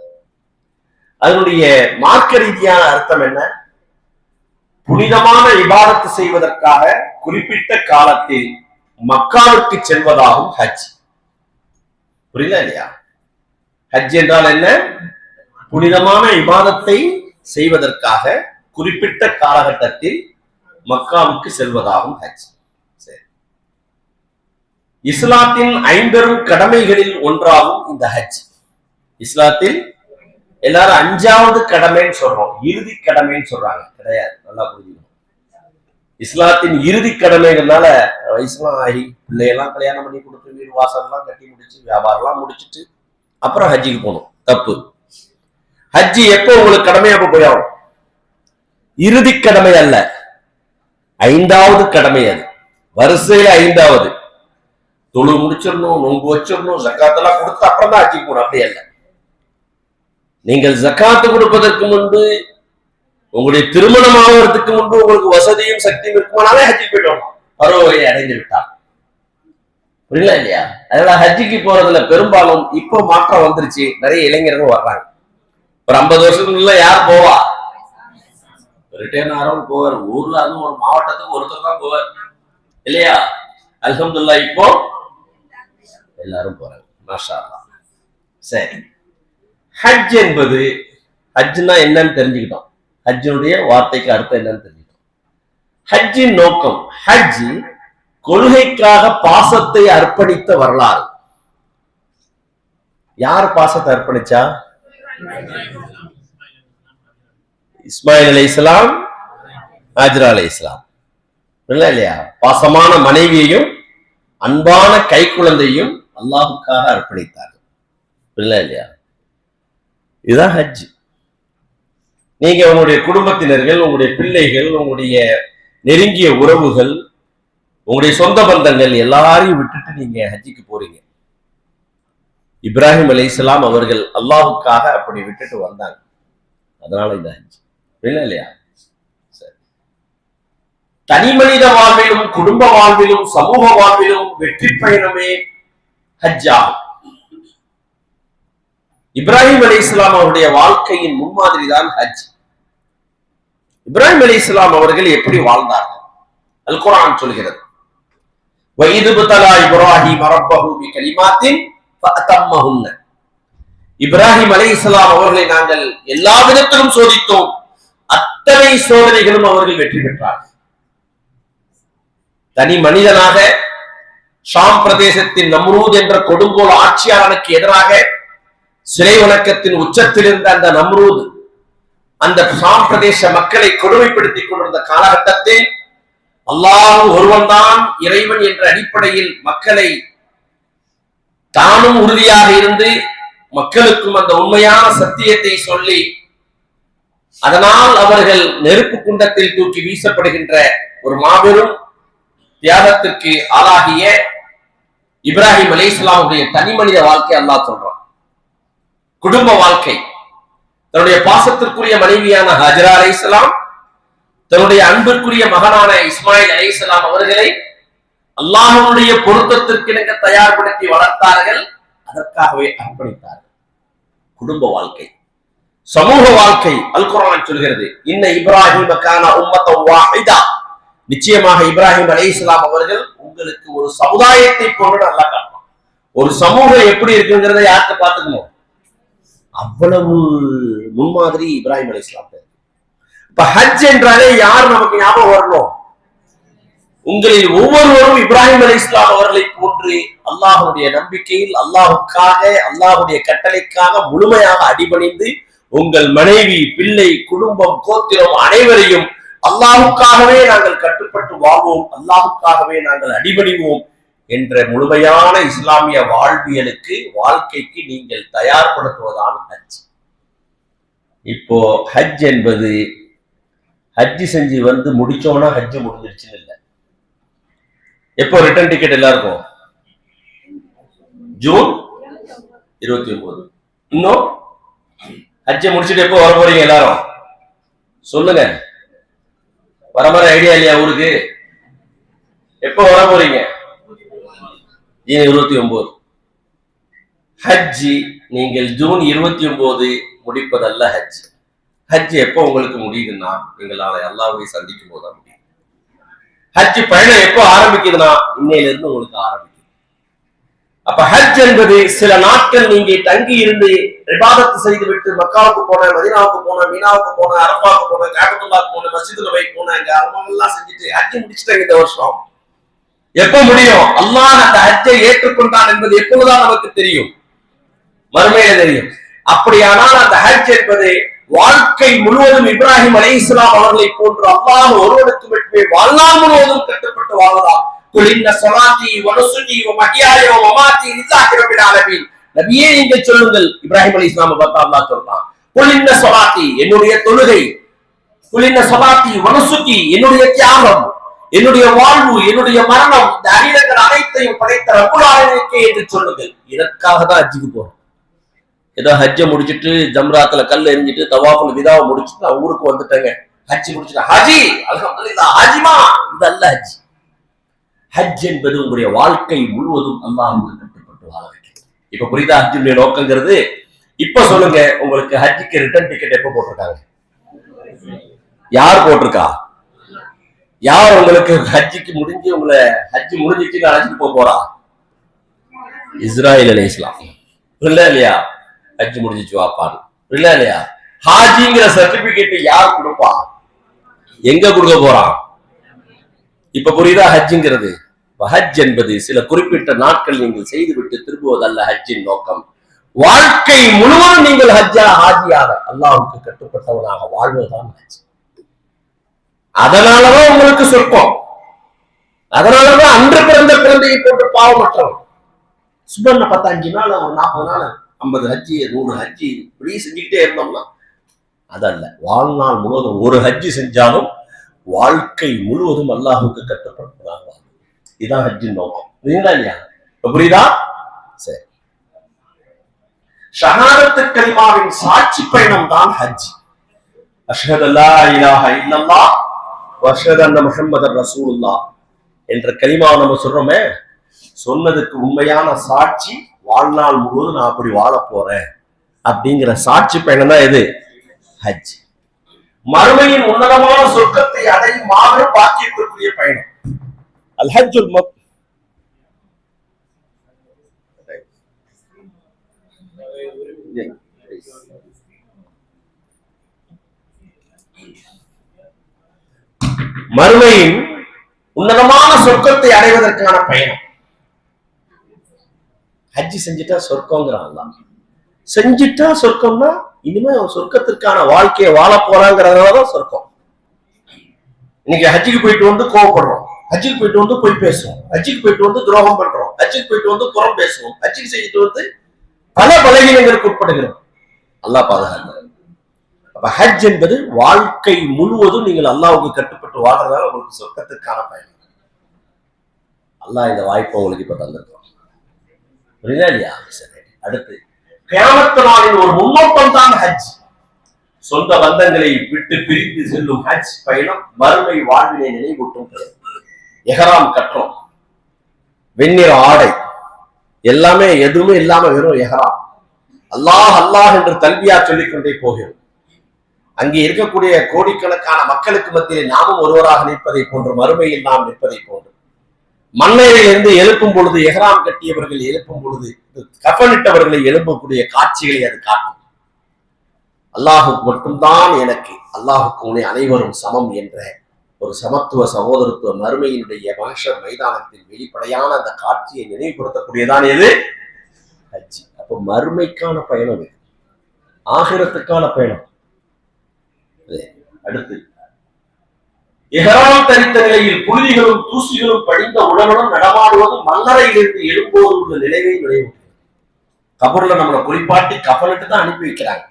அதனுடைய மார்க்க ரீதியான அர்த்தம் என்ன? புனிதமான இபாதத்து செய்வதற்காக குறிப்பிட்ட காலத்தில் மக்காவுக்கு செல்வதாகும் ஹஜ். புரியுதா இல்லையா? ஹஜ் என்றால் என்ன? புனிதமான இபாதத்தை செய்வதற்காக குறிப்பிட்ட காலகட்டத்தில் மக்காவுக்கு செல்வதாகும் ஹஜ். சரி. இஸ்லாத்தின் 5 கடமைகளில் ஒன்றாகும் இந்த ஹஜ். இஸ்லாத்தில் எல்லாரும் 5வது கடமைன்னு சொல்றோம், இறுதி கடமைன்னு சொல்றாங்க. கிடையாது, நல்லா புரிஞ்சுக்கணும். இஸ்லாத்தின் இறுதி கடமைகள்னால வயசுலாம் ஆகி பிள்ளையெல்லாம் கல்யாணம் பண்ணி கொடுத்து வீடு வாசல்லாம் கட்டி முடிச்சு வியாபாரம்லாம் முடிச்சுட்டு அப்புறம் ஹஜ்ஜிக்கு போகணும். தப்பு. ஹஜ்ஜி எப்போ உங்களுக்கு கடமையாக போயாகும்? இறுதி கடமை அல்ல, 5வது கடமை. அது வரிசையில 5வது. தொழு முடிச்சிடணும், நோன்பு வச்சிடணும், ஜக்காத்தெல்லாம் கொடுத்து அப்புறம் தான் ஹஜ்ஜிக்கு போகணும். அப்படி அல்ல. நீங்கள் ஜக்காத்து கொடுப்பதற்கு முன்பு, உங்களுடைய திருமணம் ஆகிறதுக்கு முன்பு உங்களுக்கு வசதியும் சக்தியும் இருக்குமானாலே ஹஜ்ஜிக்கு போயிட்டோம், பருவத்தை அடைந்து விட்டார். புரியல இல்லையா? அதனால ஹஜ்ஜிக்கு போறதுல பெரும்பாலும் இப்போ மாற்றம் வந்துருச்சு. நிறைய இளைஞர்கள் வர்றாங்க. ஒரு 50 வருஷத்துக்குள்ள யார் போவா? ரிட்டையர் ஆகிறவங்க போவார். ஊர்ல அதுவும் ஒரு மாவட்டத்துக்கு ஒருத்தர் தான் போவார் இல்லையா? அல்ஹம்துலில்லாஹ் இப்போ எல்லாரும் போறாங்க. மாஷா அல்லாஹ். சரி. ஹஜ் என்பது, ஹஜ்னா என்னன்னு தெரிஞ்சுக்கிட்டோம். ஹஜ்ஜுடைய வார்த்தைக்கு அர்த்தம் என்னன்னு தெரிஞ்சுக்கிட்டோம். ஹஜ்ஜின் நோக்கம், ஹஜ் கொள்கைக்காக பாசத்தை அர்ப்பணித்த வரலாறு. யார் பாசத்தை அர்ப்பணிச்சா? இஸ்மாயில் அலைஹிஸ்ஸலாம், ஹாஜரா அலைஹிஸ்ஸலாம். இல்லையா? பாசமான மனைவியையும் அன்பான கை குழந்தையும் அல்லாஹுக்காக அர்ப்பணித்தார்கள். இல்லையா? இதுதான் ஹஜ். நீங்க உங்களுடைய குடும்பத்தினர்கள், உங்களுடைய பிள்ளைகள், உங்களுடைய நெருங்கிய உறவுகள், உங்களுடைய சொந்த பந்தங்கள் எல்லாரையும் விட்டுட்டு நீங்க ஹஜ்ஜிக்கு போறீங்க. இப்ராஹிம் அலைஹிஸ்ஸலாம் அவர்கள் அல்லாஹுக்காக அப்படி விட்டுட்டு வந்தாங்க. அதனால இந்த ஹஜ். இல்லையா? சரி. தனி மனித வாழ்விலும், குடும்ப வாழ்விலும், சமூக வாழ்விலும் வெற்றி பயணமே ஹஜ் ஆகும். இப்ராஹிம் அலைஹிஸ்ஸலாம் அவருடைய வாழ்க்கையின் முன்மாதிரி தான் ஹஜ். இப்ராஹிம் அலைஹிஸ்ஸலாம் அவர்கள் எப்படி வாழ்ந்தார்கள்? அல் குர்ஆன் சொல்கிறது, வஇது பதலா இப்ராஹிம் ரப்பஹு பிகலிமாத்தின் ஃபஅதம்மஹுன்ன. இப்ராஹிம் அலைஹிஸ்ஸலாம் அவர்களை நாங்கள் எல்லா விதத்திலும் சோதித்தோம், அத்தனை சோதனைகளும் அவர்கள் வெற்றி பெற்றார்கள். தனி மனிதனாக ஷாம் பிரதேசத்தின் நம்ரூத் என்ற கொடுங்கோல் ஆட்சியாளனுக்கு எதிராக சிலை வணக்கத்தின் உச்சத்தில் இருந்த அந்த நம்ரூத் அந்த ஷாம் பிரதேச மக்களை கொடுமைப்படுத்திக் கொண்டிருந்த காலகட்டத்தில் அல்லாஹ் ஒருவன் தான் இறைவன் என்ற அடிப்படையில் மக்களை தானும் உறுதியாக இருந்து மக்களுக்கும் அந்த உண்மையான சத்தியத்தை சொல்லி அதனால் அவர்கள் நெருப்பு குண்டத்தில் தூக்கி வீசப்படுகின்ற ஒரு மாபெரும் தியாகத்திற்கு ஆளாகிய இப்ராஹிம் அலைஹிஸ்ஸலாமுடைய தனி மனித வாழ்க்கை அல்லாஹ் சொல்றான். குடும்ப வாழ்க்கை. தன்னுடைய பாசத்திற்குரிய மனைவியான ஹஜரா அலைஹிஸ்ஸலாம் தன்னுடைய அன்பிற்குரிய மகனான இஸ்மாயில் அலைஹிஸ்ஸலாம் அவர்களை அல்லாஹ்வுடைய பொருத்தத்திற்கு இணங்க தயார்படுத்தி வளர்த்தார்கள். அதற்காகவே அர்ப்பணித்தார்கள். குடும்ப வாழ்க்கை, சமூக வாழ்க்கை. அல் குர்ஆன் சொல்கிறது, இன்ன இப்ராஹிம கான உம்மத்தன் வாஹிதா, நிச்சயமாக இப்ராஹிம் அலைஹிஸ்ஸலாம் அவர்கள் உங்களுக்கு ஒரு சமுதாயத்தை போன்று நல்லா காட்டலாம். ஒரு சமூகம் எப்படி இருக்குங்கிறத யாருக்கு பார்த்துக்கணும்? அவ்வளவு முன்மாதிரி இப்ராஹிம் அலைஹிஸ்ஸலாம். இப்ப ஹஜ் என்றாலே யார் நமக்கு ஞாபகம் வரணும்? உங்களில் ஒவ்வொருவரும் இப்ராஹிம் அலைஹிஸ்ஸலாம் அவர்களை போன்று அல்லாஹ்வுடைய நம்பிக்கையில் அல்லாஹ்வுக்காக அல்லாஹ்வுடைய கட்டளைக்காக முழுமையாக அடிபணிந்து உங்கள் மனைவி, பிள்ளை, குடும்பம், கோத்திரம் அனைவரையும் அல்லாஹ்வுக்காகவே நாங்கள் கட்டுப்பட்டு வாழ்வோம், அல்லாஹ்வுக்காகவே நாங்கள் அடிபணிவோம் என்ற முழுமையான இஸ்லாமிய வாழ்வியலுக்கு, வாழ்க்கைக்கு நீங்கள் தயார்படுத்துவதான் ஹஜ். இப்போ ஹஜ் என்பது ஹஜ் செஞ்சு வந்து முடிச்சோம்னா ஹஜ் முடிஞ்சிருச்சுன்னு இல்லை. எப்போ ரிட்டர்ன் டிக்கெட் எல்லாருக்கும்? ஜூன் 29. இன்னும் ஹஜ்ஜை முடிச்சுட்டு எப்போ வர போறீங்க எல்லாரும்? சொல்லுங்க. வர மாதிரி ஐடியா இல்லையா ஊருக்கு? எப்போ வர போறீங்க? ஜூன் 29. ஹஜ்ஜி நீங்கள் ஜூன் 29 முடிப்பதல்ல ஹஜ். ஹஜ் எப்போ உங்களுக்கு முடியுதுன்னா நீங்கள் நாளை அல்லாஹ்வை சந்திக்கும் போதுதான் முடியும். ஹஜ் பயணம் எப்போ ஆரம்பிக்குதுன்னா இன்னையில இருந்து உங்களுக்கு ஆரம்பிக்கும். அப்ப ஹஜ் என்பது சில நாட்கள் நீங்க தங்கி இருந்து இபாதத் செய்து விட்டு மக்காவுக்கு போன, மதீனாவுக்கு போன, மீனாவுக்கு போன, அரபாவுக்கு போன, காபத்துல்லாஹ்க்கு போன, மஸ்ஜித் நபவிக்கு போன, அங்க அமல்லாம் செஞ்சுட்டு ஹஜ் முடிச்சிட்டாங்க. இந்த வருஷம் எப்ப முடியும்? அல்லாஹ் அந்த ஹஜ்ஜை ஏற்றுக்கொண்டான் என்பது எப்போதுதான் நமக்கு தெரியும், மறுமையில தெரியும். அப்படியானால் அந்த ஹஜ் என்பது வாழ்க்கை முழுவதும் இப்ராஹிம் அலைஹிஸ்ஸலாம் அவர்களை போன்று அல்லாஹ் ஒருவனுக்கு மட்டுமே வாழ்நாள் முழுவதும் கட்டுப்பட்டு வாழலாம். நபியே நீங்கள் சொல்லுங்கள், இப்ராஹிம் அலைஹிஸ்ஸலாம் பார்த்து அல்லாஹ் சொல்றான், குலின்ன ஸலாத்தி, என்னுடைய தொழுகை, குலின்ன ஸலாத்தி வனுசுகி, என்னுடைய தியாகம், என்னுடைய வாழ்வு, என்னுடைய மரணம், இந்த அகிலங்கள் அனைத்தையும் படைத்த ரப்புல் ஆலமீனுக்கே என்று சொல்லுங்கள். இதற்காக தான் ஹஜ்ஜுக்கு போறோம். ஏதோ ஹஜ்ஜை முடிச்சுட்டு ஜம்ராத்துல கல் எரிஞ்சிட்டு தவாஃபுல் விதாவை முடிச்சுட்டு நான் ஊருக்கு வந்துட்டேங்க, ஹஜ் முடிச்சுட்டு ஹஜி அல்ஹம்துலில்லாஹ் ஹஜ்மா, இதல்ல ஹஜ். ஹஜ் என்பது உங்களுடைய வாழ்க்கை முழுவதும் அல்லாஹ்வுக்கு கட்டுப்பட்டு வாழ வைக்கிறது. இப்ப புரியுதா ஹஜ்ஜுடைய நோக்கங்கிறது? இப்ப சொல்லுங்க, உங்களுக்கு ஹஜ்ஜுக்கு ரிட்டர்ன் டிக்கெட் எப்ப போட்டிருக்காங்க? யார் போட்டிருக்கா? யார் உங்களுக்கு ஹஜ்ஜுக்கு முடிஞ்சு உங்களை ஹஜ் முடிஞ்சிட்டு அழைச்சிட்டு போறா? இஸ்ராயில் அலைஹிஸ்ஸலாம். இல்ல இல்லையா? ஹஜ் முடிஞ்சிச்சு வாப்பான்னு இல்ல இல்லையா? ஹாஜிங்கிற சர்டிபிகேட் யார் கொடுப்பா? எங்க கொடுக்க போறான்? இப்ப புரியுதா ஹஜ்ஜுங்கிறது? ஹஜ் என்பது சில குறிப்பிட்ட நாட்கள் நீங்கள் செய்துவிட்டு திரும்புவதல்ல ஹஜ்ஜின் நோக்கம். வாழ்க்கை முழுவதும் நீங்கள் ஹாஜியாக அல்லாஹ்வுக்கு கட்டுப்பட்டவனாக வாழ்வதுதான் ஹஜ். அதனாலதான் உங்களுக்கு சொர்க்கம். அதனாலதான் அன்று பிறந்த குழந்தையை போட்டு பாவமற்றவன் சுபர்ண 15 நாள், 40 நாள், 50 ஹஜ்ஜி, 100 ஹஜ்ஜி இப்படி செஞ்சுக்கிட்டே இருந்தோம்னா அதல்ல. வாழ்நாள் முழுவதும் ஒரு ஹஜ்ஜி செஞ்சாலும் வாழ்க்கை முழுவதும் அல்லாஹ்வுக்கு கட்டுப்பட்டதாக. இதுதான் ஹஜ்ஜின் நோக்கம். புரியுதா இல்லையா? புரியுதா? சரி. ஷஹாதத்து கலிமாவின் சாட்சி பயணம் தான் ஹஜ். அஷ்ஹது அல்லா இலாஹ இல்லல்லாஹ் வ அஷ்ஹது அன்ன முஹம்மதர் ரசூலுல்லாஹ் என்ற கலிமாவை நம்ம சொல்றோமே, சொன்னதுக்கு உண்மையான சாட்சி வாழ்நாள் முழுவதும் நான் அப்படி வாழ போறேன் அப்படிங்கிற சாட்சி பயணம் தான் எது? ஹஜ். மறுமையின் உன்னதமான சொர்க்கத்தை அடையும் மாபெரும் பாக்கியத்திற்குரிய பயணம் அல் ஹஜ்ஜுல் மக். மறுமையின் உன்னதமான சொர்க்கத்தை அடைவதற்கான பயணம். ஹஜ் செஞ்சுட்டா சொர்க்கங்கிறான். செஞ்சுட்டா சொர்க்கம்னா இனிமே சொர்க்கத்திற்கான வாழ்க்கையை வாழ போறாங்கிறதுனாலதான் சொர்க்கம். இன்னைக்கு ஹஜ்ஜுக்கு போயிட்டு வந்து கோவப்படுறோம், ஹஜ்ஜுக்கு போயிட்டு வந்து பொய் பேசுவோம், ஹஜ்ஜுக்கு போயிட்டு வந்து துரோகம் பண்றோம், ஹஜ்ஜுக்கு போயிட்டு வந்து புறம் பேசுவோம், ஹஜ்ஜுக்கு செஞ்சுட்டு வந்து பல பலவீனங்களுக்கு உட்படுகிறோம். அல்லாஹ் பாதுகாக்க. அப்ப ஹஜ் என்பது வாழ்க்கை முழுவதும் நீங்கள் அல்லாஹ்வுக்கு கட்டுப்பட்டு வாழ்றதால உங்களுக்கு சொர்க்கத்திற்கான பயணம். அல்லாஹ் இந்த வாய்ப்பை உங்களுக்கு இப்ப தந்திருக்கோம். புரியுதா இல்லையா? சரி, அடுத்து கியாமத் நாளின் ஒரு முன்னோட்டம் தான் ஹஜ். சொந்த பந்தங்களை விட்டு பிரித்து செல்லும் ஹஜ் பயணம் மறுமை வாழ்வினை நினைவூட்டும். எஹராம் கட்டுறோம், வெண்ணிற ஆடை எல்லாமே எதுவுமே இல்லாம வெறும் எஹராம், அல்லாஹ் அல்லாஹ் என்று தல்பியா சொல்லிக்கொண்டே போகிறோம். அங்கே இருக்கக்கூடிய கோடிக்கணக்கான மக்களுக்கு மத்தியிலே நாமும் ஒருவராக நிற்பதை போன்று மறுமையில் நாம் நிற்பதை போன்று மண்ணையிலிருந்து எழுப்பும் பொழுது எஹராம் கட்டியவர்கள் எழுப்பும் பொழுது கஃனிட்டவர்களை எழுப்பக்கூடிய காட்சிகளை அது காட்டும். அல்லாஹுக்கு மட்டும்தான் எனக்கு, அல்லாஹுக்கு உன்னை அனைவரும் சமம் என்ற ஒரு சமத்துவ சகோதரத்துவ மறுமையினுடைய மஹ்ஷர் மைதானத்தில் வெளிப்படையான அந்த காட்சியை நினைவுபடுத்தக்கூடியதான் எது? ஹஜ். அப்போ மறுமைக்கான பயணம், ஆகிரத்துக்கான பயணம். அடுத்து இஹ்ராம் தரித்த நிலையில் புழுதிகளும் தூசிகளும் படிந்த உடனுடன் நடமாடுவதும் மன்னரையிலிருந்து எழும்போது உள்ள நிலையை நினைவு. கபர்ல நம்மளை குளிப்பாட்டி கபலிட்டு தான் அனுப்பி வைக்கிறாங்க.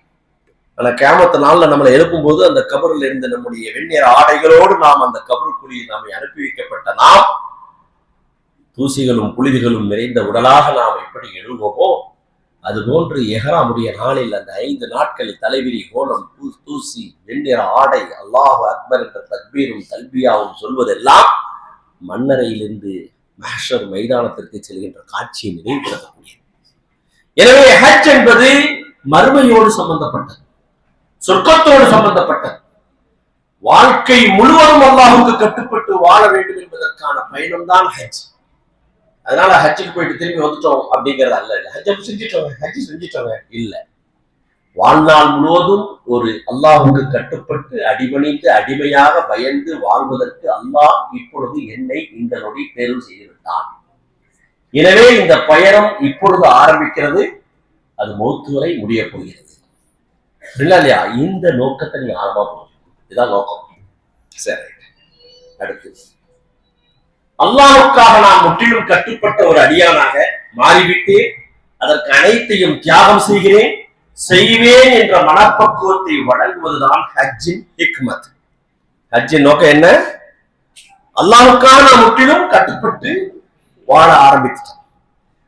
ஆனா கியாமத்து நாள்ல நம்மளை எழுப்பும் போது அந்த கபரில் இருந்து நம்முடைய வெண்ணிற ஆடைகளோடு நாம் அந்த கபருக்குழியில் நம்மை அனுப்பி வைக்கப்பட்ட நாம் தூசிகளும் புழுதிகளும் நிறைந்த உடலாக நாம் எப்படி எழுவோமோ அதுபோன்று எஹ்ராமுடைய நாளில் அந்த 5 நாட்களில் தலைவிரி கோலம் தூசி வெண்ணிற ஆடை அல்லாஹு அக்பர் என்ற தக்பீரும் தல்பியாவும் சொல்வதெல்லாம் மன்னரையிலிருந்து மஹ்ஷர் மைதானத்திற்கு செல்கின்ற காட்சியை நினைவுபடுத்தக்கூடியது. எனவே ஹஜ் என்பது மறுமையோடு சம்பந்தப்பட்டது, சொர்க்கத்தோடு சம்பந்தப்பட்டது. வாழ்க்கை முழுவதும் அல்லாஹுக்கு கட்டுப்பட்டு வாழ வேண்டும் என்பதற்கான பயணம்தான் ஹஜ். அதனால ஹஜ்ஜுக்கு போயிட்டு திரும்பி வந்துட்டோம் அப்படிங்கிறது அல்ல. ஹஜ்ஜை செஞ்சிட்டோங்க இல்ல. வாழ்நாள் முழுவதும் ஒரு அல்லாஹுக்கு கட்டுப்பட்டு அடிபணிந்து அடிமையாக பயந்து வாழ்வதற்கு அல்லாஹ் இப்பொழுது என்னை இந்த நொடி தேர்வு செய்துவிட்டான். எனவே இந்த பயணம் இப்பொழுது ஆரம்பிக்கிறது, அது மௌத்து வரை முடிய போகிறது. இல்லையா? இந்த நோக்கத்தை நீங்க ஆரம்பா போகும். இதுதான் நோக்கம். சரி, அடுத்து அல்லாஹுக்காக நான் முற்றிலும் கட்டுப்பட்ட ஒரு அடியானாக மாறிவிட்டு அதற்கு அனைத்தையும் தியாகம் செய்வேன் என்ற மனப்பக்குவத்தை வழங்குவதுதான் ஹஜ்ஜின் ஹிக்மத். ஹஜ்ஜின் நோக்கம் என்ன? அல்லாஹுக்காக நான் முற்றிலும் கட்டுப்பட்டு வாழ ஆரம்பித்தேன்.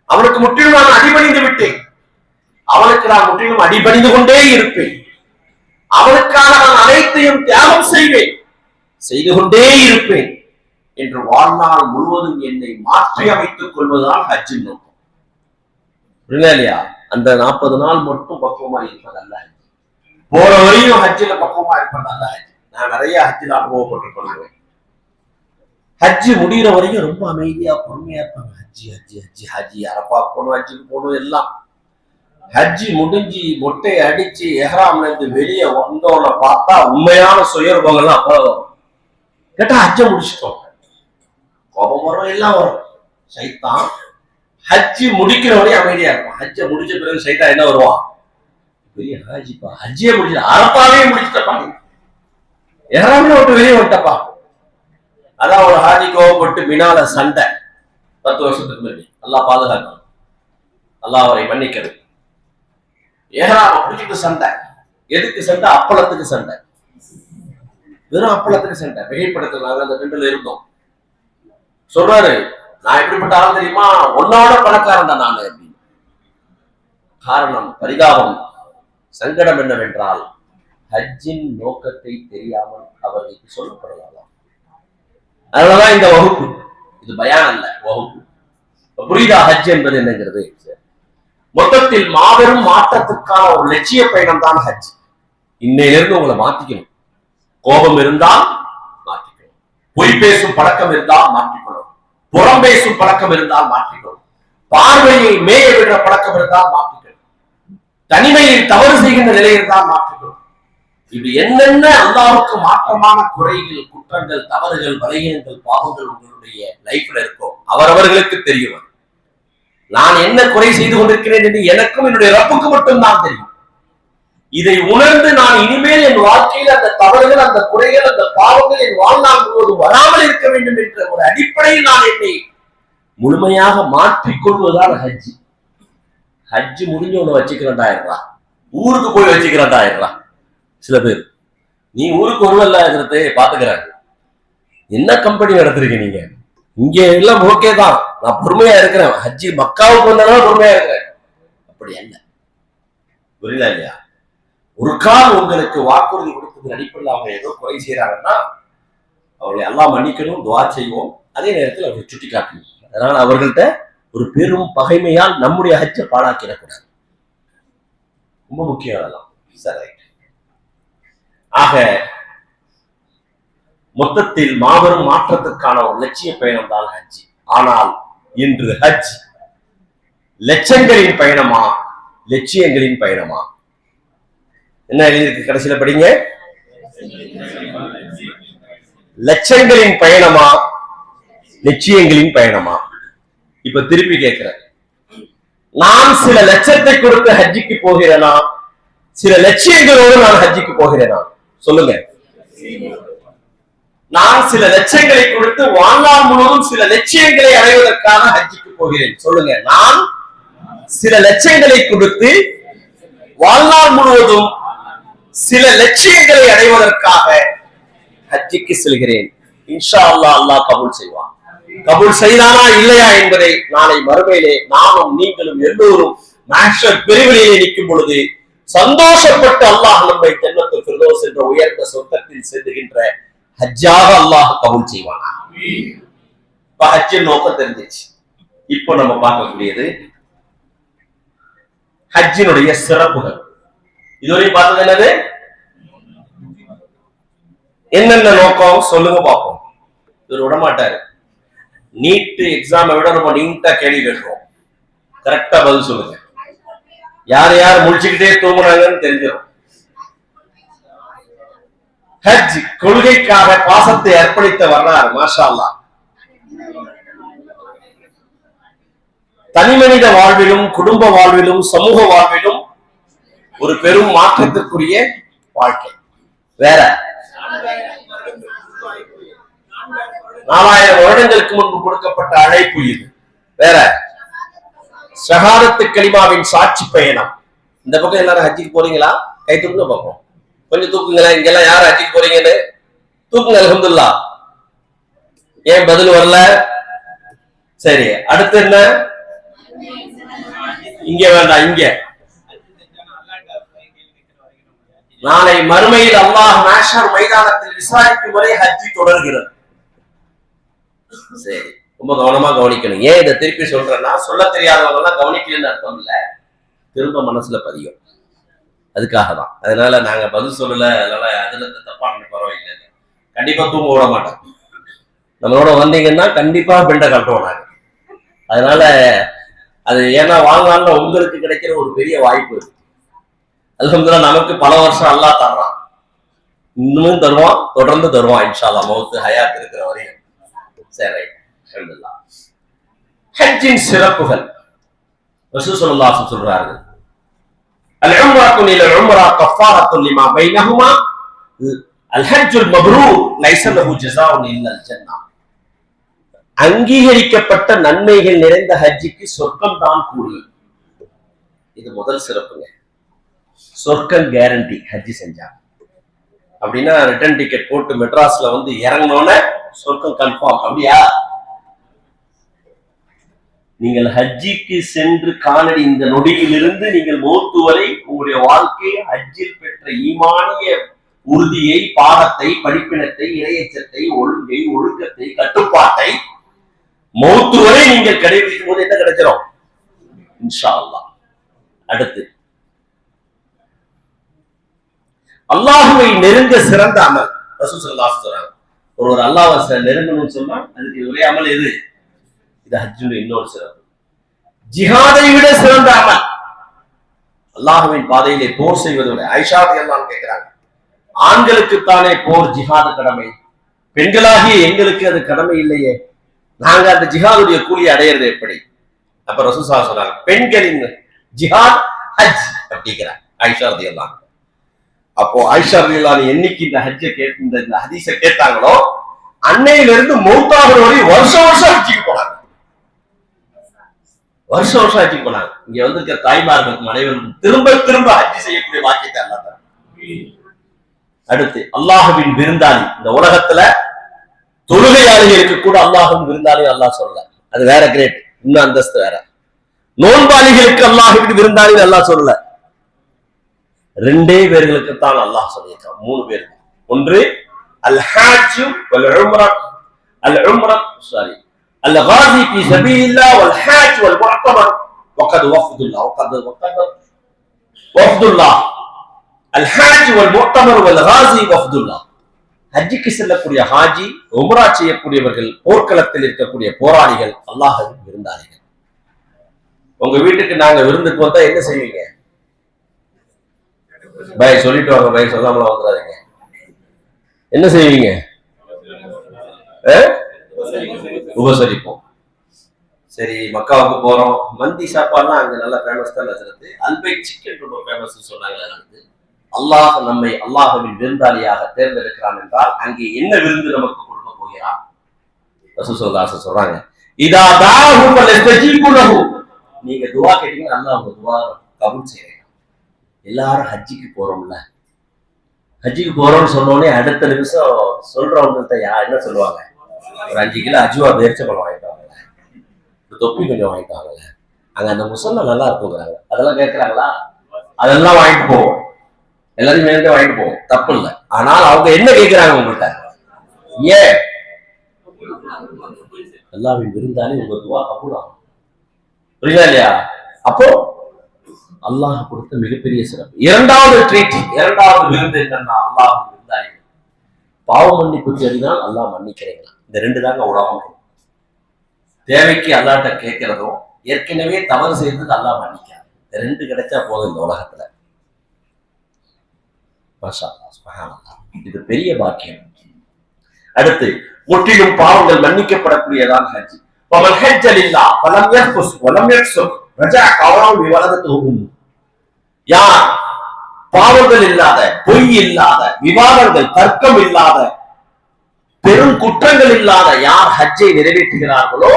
அவனுக்கு முற்றிலும் நான் அடிபணிந்து விட்டேன். அவனுக்கு நான் முற்றிலும் அடிபணிந்து கொண்டே இருப்பேன். அவனுக்காக நான் அனைத்தையும் தியாகம் செய்து கொண்டே இருப்பேன் என்று வாழ்நாள் முழுவதும் என்னை மாற்றி அமைத்துக் கொள்வதுதான் ஹஜ்ஜின் நோக்கம். இல்லையா? அந்த 40 நாள் மட்டும் பக்குவமா இருப்பதல்ல, போற வரையும் ஹஜ்ஜில பக்குவமா இருப்பதல்ல. நான் நிறைய ஹஜ்ஜில் அனுபவப்பட்டிருக்கேன். ஹஜ்ஜி முடிகிற வரையும் ரொம்ப அமைதியா பொறுமையா இருப்பாங்க. ஹஜ்ஜி அரப்பா போகணும், ஹஜ்ஜிக்கு போகணும் எல்லாம். ஹஜ்ஜி முடிஞ்சு மொட்டை அடிச்சு எஹ்ராம்ல இருந்து வெளியே வந்தோட பார்த்தா உண்மையான சுயரூபங்கள்லாம் அப்ப வரும். கேட்டா ஹஜ்ஜை முடிச்சுட்டோம், கோபம் வரும், எல்லாம் வரும். சைத்தான் ஹஜ்ஜி முடிக்கிற வரையும் அமைதியா இருக்கும். ஹஜ்ஜை முடிச்ச பிறகு சைத்தான் என்ன வருவான்? பெரிய ஹாஜிப்பா, ஹஜ்ஜியே முடிச்சு அரப்பாவே முடிச்சுட்டப்பா, நீ எஹ்ராம்ல விட்டு வெளியே வந்துட்டப்பா. அதான் ஒரு ஹாஜி கோவப்பட்டு மினால சண்டை 10 வருஷத்துக்கு முன்னாடி. அல்லாஹ் பாதுகாக்கணும், அல்லாஹ் அவரை மன்னிக்கிறது. எஹ்ராம பிடிச்சிட்டு சண்டை. எதுக்கு சண்டை? அப்பளத்துக்கு சண்டை, வெறும் அப்பளத்துக்கு சண்டை. மிகைப்படுத்தினாங்க. அந்த ரெண்டுல இருந்தோம். சொல்றாரு, நான் எப்படிப்பட்ட ஆள் தெரியுமா? உன்னோட பணக்காரன் தான் நான் அப்படின்னு. காரணம், பரிதாபம், சங்கடம் என்னவென்றால் ஹஜ்ஜின் நோக்கத்தை தெரியாமல் அவர்களுக்கு சொல்லப்படலாம். அதனாலதான் இந்த வகுப்பு, இது பயான் அல்ல, வகுப்பு. புரியுதா ஹஜ் என்பது என்னங்கிறது? மொத்தத்தில் மாபெரும் மாற்றத்திற்கான ஒரு லட்சிய பயணம் தான் ஹஜ். இன்னையிலிருந்து உங்களை மாற்றிக்கணும். கோபம் இருந்தால் மாற்றிக்கணும், பொய் பேசும் பழக்கம் இருந்தால் மாற்றிக்கணும், புறம் பேசும் பழக்கம் இருந்தால் மாற்றிக்கணும், பார்வையை மேய விடுற பழக்கம் இருந்தால் மாற்றிக்கணும், தனிமையில் தவறு செய்கின்ற நிலை இருந்தால் மாற்றிக்கணும். இது என்னென்ன அல்லாஹ்வுக்கு மாற்றமான குறைகள், குற்றங்கள், தவறுகள், பலகீனங்கள், பாவங்கள் உங்களுடைய லைஃப்ல இருக்கோ அவரவர்களுக்கு தெரியும். நான் என்ன குறை செய்து கொண்டிருக்கிறேன் என்று எனக்கும் என்னுடைய ரப்புக்கு மட்டும் தான் தெரியும். இதை உணர்ந்து நான் இனிமேல் என் வாழ்க்கையில் அந்த தவறுகள், அந்த குறைகள், அந்த பாவங்கள் என் வாழ்நாள் முழுவதும் வராமல் இருக்க வேண்டும் என்ற ஒரு அடிப்படையில் நான் என்னை முழுமையாக மாற்றிக்கொள்வதுதான் ஹஜ். ஹஜ் முடிஞ்ச ஒண்ணு வச்சுக்கிறேன்டாயிரா, ஊருக்கு போய் வச்சுக்கிறேன்டாயிரா. சில பேர், நீ ஊருக்கு ஒருவல்ல இருக்கிறது பாத்துக்கிறாங்க. என்ன கம்பெனி நடத்திருக்க நீங்க? இங்க எல்லாம் ஓகே தான், நான் பொறுமையா இருக்கிறேன், ஹஜ்ஜி மக்காவுக்கு வந்தாலும் பொறுமையா இருக்கிறேன். அப்படி அல்ல, புரியல இல்லையா? ஒரு கால் உங்களுக்கு வாக்குறுதி கொடுத்தது அடிப்படையில் அவங்க ஏதோ குறை செய்யறாங்கன்னா அவர்களை எல்லாம் மன்னிக்கணும், துவா செய்வோம், அதே நேரத்தில் அவர்களை சுட்டி காட்டணும். அதனால அவர்கள்ட்ட ஒரு பெரும் பகைமையால் நம்முடைய ஹஜ்ஜை பாழாக்கிடக்கூடாது. ரொம்ப முக்கியம் அதெல்லாம். சரி, ஆக மொத்தத்தில் மாபெரும் மாற்றத்திற்கான ஒரு லட்சிய பயணம் தான் ஹஜ். ஆனால் இன்று ஹஜ் லட்சங்களின் பயணமா, லட்சியங்களின் பயணமா? என்ன எழுதியிருக்கு கடைசியில படிங்க. லட்சங்களின் பயணமா, லட்சியங்களின் பயணமா? இப்ப திருப்பி கேட்கிறேன், நான் சில லட்சத்தை கொடுத்து ஹஜ்ஜிக்கு போகிறேனா, சில லட்சியங்களோடு நான் ஹஜ்ஜிக்கு போகிறேனா? சொல்லுங்க. நான் சில லட்சங்களை கொடுத்து வாழ்நாள் முழுவதும் சில லட்சியங்களை அடைவதற்காக ஹஜ்ஜிக்கு போகிறேன். சொல்லுங்க. நான் சில லட்சங்களை கொடுத்து வாழ்நாள் முழுவதும் சில லட்சியங்களை அடைவதற்காக ஹஜ்ஜிக்கு செல்கிறேன். இன்ஷா அல்லாஹ், அல்லாஹ் கபூல் செய்வான். கபூல் செய்தானா இல்லையா என்பதை நாளை மறுமையிலே நானும் நீங்களும் எல்லோரும் மாஹ்ஷர் பெருவெளியிலே நிற்கும் பொழுது சந்தோஷப்பட்டு அல்லாஹ் நம்மை ஜன்னத்துல் ஃபிர்தௌஸ் என்ற உயர்ந்த சொர்க்கத்தில் செல்லுகின்ற ஹஜ்ஜாக அல்லாஹ் கபூல் செய்வானா. இப்ப ஹஜ்ஜின் நோக்கம் தெரிஞ்சிச்சு. இப்போ நம்ம பார்க்கக்கூடியது ஹஜ்ஜினுடைய சிறப்புகள். இதுவரையும் பார்த்தது என்னது? என்னென்ன நோக்கம் சொல்லுங்க பார்ப்போம். இவர் விடமாட்டாரு. நீட் எக்ஸாமை விட நம்ம நீட்டா கேள்வி கேட்கிறோம். கரெக்டா பதில் சொல்லுங்க. யார் யார் முடிச்சுக்கிட்டே தூங்குறாங்கன்னு தெரிஞ்சிடும். ஹஜ் கொள்கைக்காக பாசத்தை அர்ப்பணித்த வரலாறு. மாஷா அல்லாஹ். தனிமனித வாழ்விலும் குடும்ப வாழ்விலும் சமூக வாழ்விலும் ஒரு பெரும் மாற்றத்திற்குரிய வாழ்க்கை. வேற 4000 வருடங்களுக்கு முன்பு கொடுக்கப்பட்ட அழைப்பு இது. வேற ஷஹாதத்து கலிமாவின் சாட்சி பயணம். இந்த பக்கம் எல்லாரும் ஹஜ்ஜிக்கு போறீங்களா? கை தூக்குங்க பார்ப்போம். கொஞ்சம் தூக்குங்களேன். இங்கெல்லாம் யார் ஹஜ்ஜிக்கு போறீங்கன்னு தூக்குங்க. அல்ஹம்துலில்லாஹ். ஏன் பதில் வரல? சரி, அடுத்து என்ன? இங்க வேண்டாம், இங்க. நாளை மறுமையில் அல்லாஹ் மாஹ்ஷர் மைதானத்தில் விசாரிக்கும் வரை ஹஜ்ஜி தொடர்கிறது. சரி, ரொம்ப கவனமா கவனிக்கணும். ஏன் இதை திருப்பி சொல்றேன்னா, சொல்ல தெரியாதவங்க எல்லாம் கவனிக்கலன்னு அர்த்தம் இல்ல, திரும்ப மனசுல பதியும். அதுக்காக தான். அதனால நாங்க பதில் சொல்லல, அதனால அதுல தப்பா பரவாயில்லை. கண்டிப்பா தூங்க விட மாட்டோம். நம்மளோட வந்தீங்கன்னா கண்டிப்பா பெண்டை கட்டுவோம் நாங்க. அதனால அது ஏன்னா வாழ்நாள்ல உங்களுக்கு கிடைக்கிற ஒரு பெரிய வாய்ப்பு இருக்கு. அல்ஹம்துலில்லாஹ் நமக்கு பல வருஷம் அல்லாஹ் தர்றான், இன்னமும் தருவான், தொடர்ந்து தருவான் இன்ஷா அல்லாஹ் மௌத்து ஹயாத் இருக்கிற வரையும். சரி, அல்ஹம்துலில்லாஹ். ஹஜ்ஜின் சிறப்புகள் ரசூல் ஸல்லல்லாஹு அலைஹி வஸல்லம் சொல்றார்கள், அல்-உம்ரத்து இலல் உம்ரா கஃபாரத்துன் லிமா பைனஹுமா அல்-ஹஜ்ஜுல் மப்ரூர் லைஸ லஹு ஜஸாஉன் இல்லல் ஜன்னah. அங்கீகரிக்கப்பட்ட நன்மைகள் நிறைந்த ஹஜ்ஜிக்கு சொர்க்கம் தான் கூலி. இது முதல் சிறப்புங்க. சொர்க்கம் கேரண்டி ஹஜ்ஜி செஞ்சா. அப்படின்னா ரிட்டர்ன் டிக்கெட் போட்டு மெட்ராஸ்ல வந்து இறங்கினோன்னு சொர்க்கம் கன்ஃபார்ம். அப்படியா? நீங்கள் ஹஜ்ஜிக்கு சென்று காணடி இந்த நொடியிலிருந்து நீங்கள் மௌத்து வரை உங்களுடைய வாழ்க்கை ஹஜ்ஜில் பெற்ற ஈமானிய உறுதியை, பாடத்தை, படிப்பினத்தை, இறையச்சத்தை, ஒழுங்கை, ஒழுக்கத்தை, கட்டுப்பாட்டை மௌத்து வரை நீங்கள் கடைபிடிக்கும் போது என்ன கிடைச்சிடும்? இன்ஷா அல்லாஹ். அடுத்து அல்லாஹ்வை நெருங்க சிறந்த அமல். ரசூல் ஸல்லல்லாஹு அலைஹி வஸல்லம் ஒரு அல்லாஹ்வை நெருங்கணும்னு சொன்னா அதுக்கு ஒரே அமல் எது? இது ஹஜ்ஜுடைய இன்னொரு சிறப்பு. ஜிஹாதை விட சிறந்த அமல் அல்லாஹ்வின் பாதையிலே போர் செய்வதை விட. ஆயிஷா ரலியல்லாஹு அன்ஹா கேட்கிறாங்க, ஆண்களுக்குத்தானே போர் ஜிஹாது கடமை, பெண்களாகிய எங்களுக்கு அது கடமை இல்லையே, நாங்க அந்த ஜிஹாதுடைய கூலியை அடையிறது எப்படி? அப்ப ரசூல் ஸல்லல்லாஹு அலைஹி வஸல்லம் சொன்னாங்க, பெண்களின் ஜிஹாத் ஹஜ் அப்படிங்கிறாங்க ஆயிஷா ரலியல்லாஹு அன்ஹா. அப்போ ஆயிஷா ரலியல்லாஹு அன்ஹா என்னைக்கு இந்த ஹஜ்ஜை கேட்டு இந்த ஹதீஸை கேட்டாங்களோ அன்னையிலிருந்து மௌத்தாகிற வரை வருஷம் வருஷம் ஹஜ்ஜுக்கு போனாங்க. வருஷம் வருஷம் ஹஜ்ஜுக்கு போனாங்க. இங்க வந்திருக்க தாய்மார்களுக்கும் அனைவருக்கும் திரும்ப திரும்ப ஹஜ்ஜி செய்யக்கூடிய வாக்கியத்தை அல்லாஹ் தரான். அடுத்து அல்லாஹ்வின் விருந்தாளி. இந்த உலகத்துல தொழுகையாளிகளுக்கு கூட அல்லாஹ்வின் விருந்தாளி அல்லாஹ் சொல்லல. அது வேற கிரேட், இன்னும் அந்தஸ்து வேற. நோன்பாளிகளுக்கு அல்லாஹ்வின் விருந்தாளி அல்லாஹ் சொல்லல. ரெண்டே பேர்களுக்கு தான் அல்லாஹ் சொல்லியிருக்கான். 3 பேருக்கு. ஒன்று அல் ஹாஜ் வல் உம்ரா, அல் உம்ரா சாரி அல் காஸி ஃபீ சபீலில்லாஹ் வல் ஹாஜ் வல் முஅத்தமர் வகத் வஃதுல்லாஹ் வஃதுல்லாஹ் அல் ஹாஜ் வல் முஅத்தமர் வல் காஸி வஃதுல்லாஹ். ஹஜ்ஜுக்கு செல்லக்கூடிய ஹாஜி, உம்ரா செய்யக்கூடியவர்கள், போர்க்களத்தில் இருக்கக்கூடிய போராளிகள் அல்லாஹ்வின் விருந்தாளிகள். உங்க வீட்டுக்கு நாங்க விருந்துக்கு வந்தா என்ன செய்வீங்க? பை சொல்லிட்டு வாங்க, பை சொல்லாமல வந்துடாதீங்க. என்ன செய்வீங்க? உபசரிப்போம். சரி, மக்காவுக்கு போறோம், மந்தி சாப்பாடுலாம் அங்க நல்ல ஃபேமஸ் தான். அல்பைக் சிக்கன் ரொம்ப ஃபேமஸ் சொன்னாங்க. அல்லாஹ் நம்மை அல்லாஹ்வின் விருந்தாளியாக தேர்ந்தெடுக்கிறான் என்றால் அங்கே என்ன விருந்து நமக்கு கொடுக்க போகிறான்? ரசூல் ஸல்லல்லாஹு அலைஹி வஸல்லம் சொல்றாங்க, இதா தாஹு ஃபலஸ்தஜீபு லஹு. நீங்க துஆ கேட்டீங்க, அல்லாஹ் உங்க துஆ கபூல் செய்யறான். எல்லாரும் ஹஜ்ஜுக்கு போறோம்ல, ஹஜ்ஜுக்கு போறோம்னு சொன்னோடனே அடுத்த நிமிஷம் சொல்றவங்கள்ட்ட என்ன சொல்லுவாங்க? ஒரு 5 கிலோ அஜுவா பேரிச்சம்பழம் வாங்கிட்டு வாங்க, ஒரு தொப்பி கொஞ்சம் வாங்கிட்டு வாங்கல, அங்க அந்த முசல்லா நல்லா இருக்குங்கிறாங்க. அதெல்லாம் கேட்கிறாங்களா? அதெல்லாம் வாங்கிட்டு போவோம், எல்லாரும் மேலே வாங்கிட்டு போவோம், தப்பு இல்லை. ஆனால் அவங்க என்ன கேட்கிறாங்க உங்கள்கிட்ட? ஏன்? அல்லாஹ்வின் விருந்தாளி உங்க துஆ கபூல் ஆகும். புரியுதா இல்லையா? அப்போ அல்லாஹ் கொடுத்த மிகப்பெரிய சிறப்பு. இரண்டாவது ட்ரீட், இரண்டாவது விருந்து என்னன்னா அல்லாஹ்வின் விருந்தாளி. பாவ மன்னிப்பு தேடினால் அல்லாஹ் மன்னிக்கிறீங்களா? இந்த 2 தாங்க உலகம். தேவைக்கு அல்லாஹ்ட்ட கேட்கிறதும், ஏற்கனவே தவறு செய்யறதுக்கு அல்லாஹ் மன்னிக்கிறார். இந்த 2 கிடைச்சா போதும் இந்த உலகத்துல. மாஷா அல்லாஹ், சுப்ஹானல்லாஹ். இது பெரிய பாக்கியம். அடுத்து, முற்றிலும் பாவங்கள் மன்னிக்கப்படக்கூடியதான் ஹஜ். வமன் ஹஜ்ஜ லில்லாஹ் ஃபலம் யஃபுஸ் வலம் யஃசுக் ரஜா கவரம் விவலதத்துஹும். யார் பாவங்கள் இல்லாத, பொய் இல்லாத, விவாதங்கள், தர்க்கம் இல்லாத, பெரும் குற்றங்கள் இல்லாத யார் ஹஜ்ஜை நிறைவேற்றுகிறார்களோ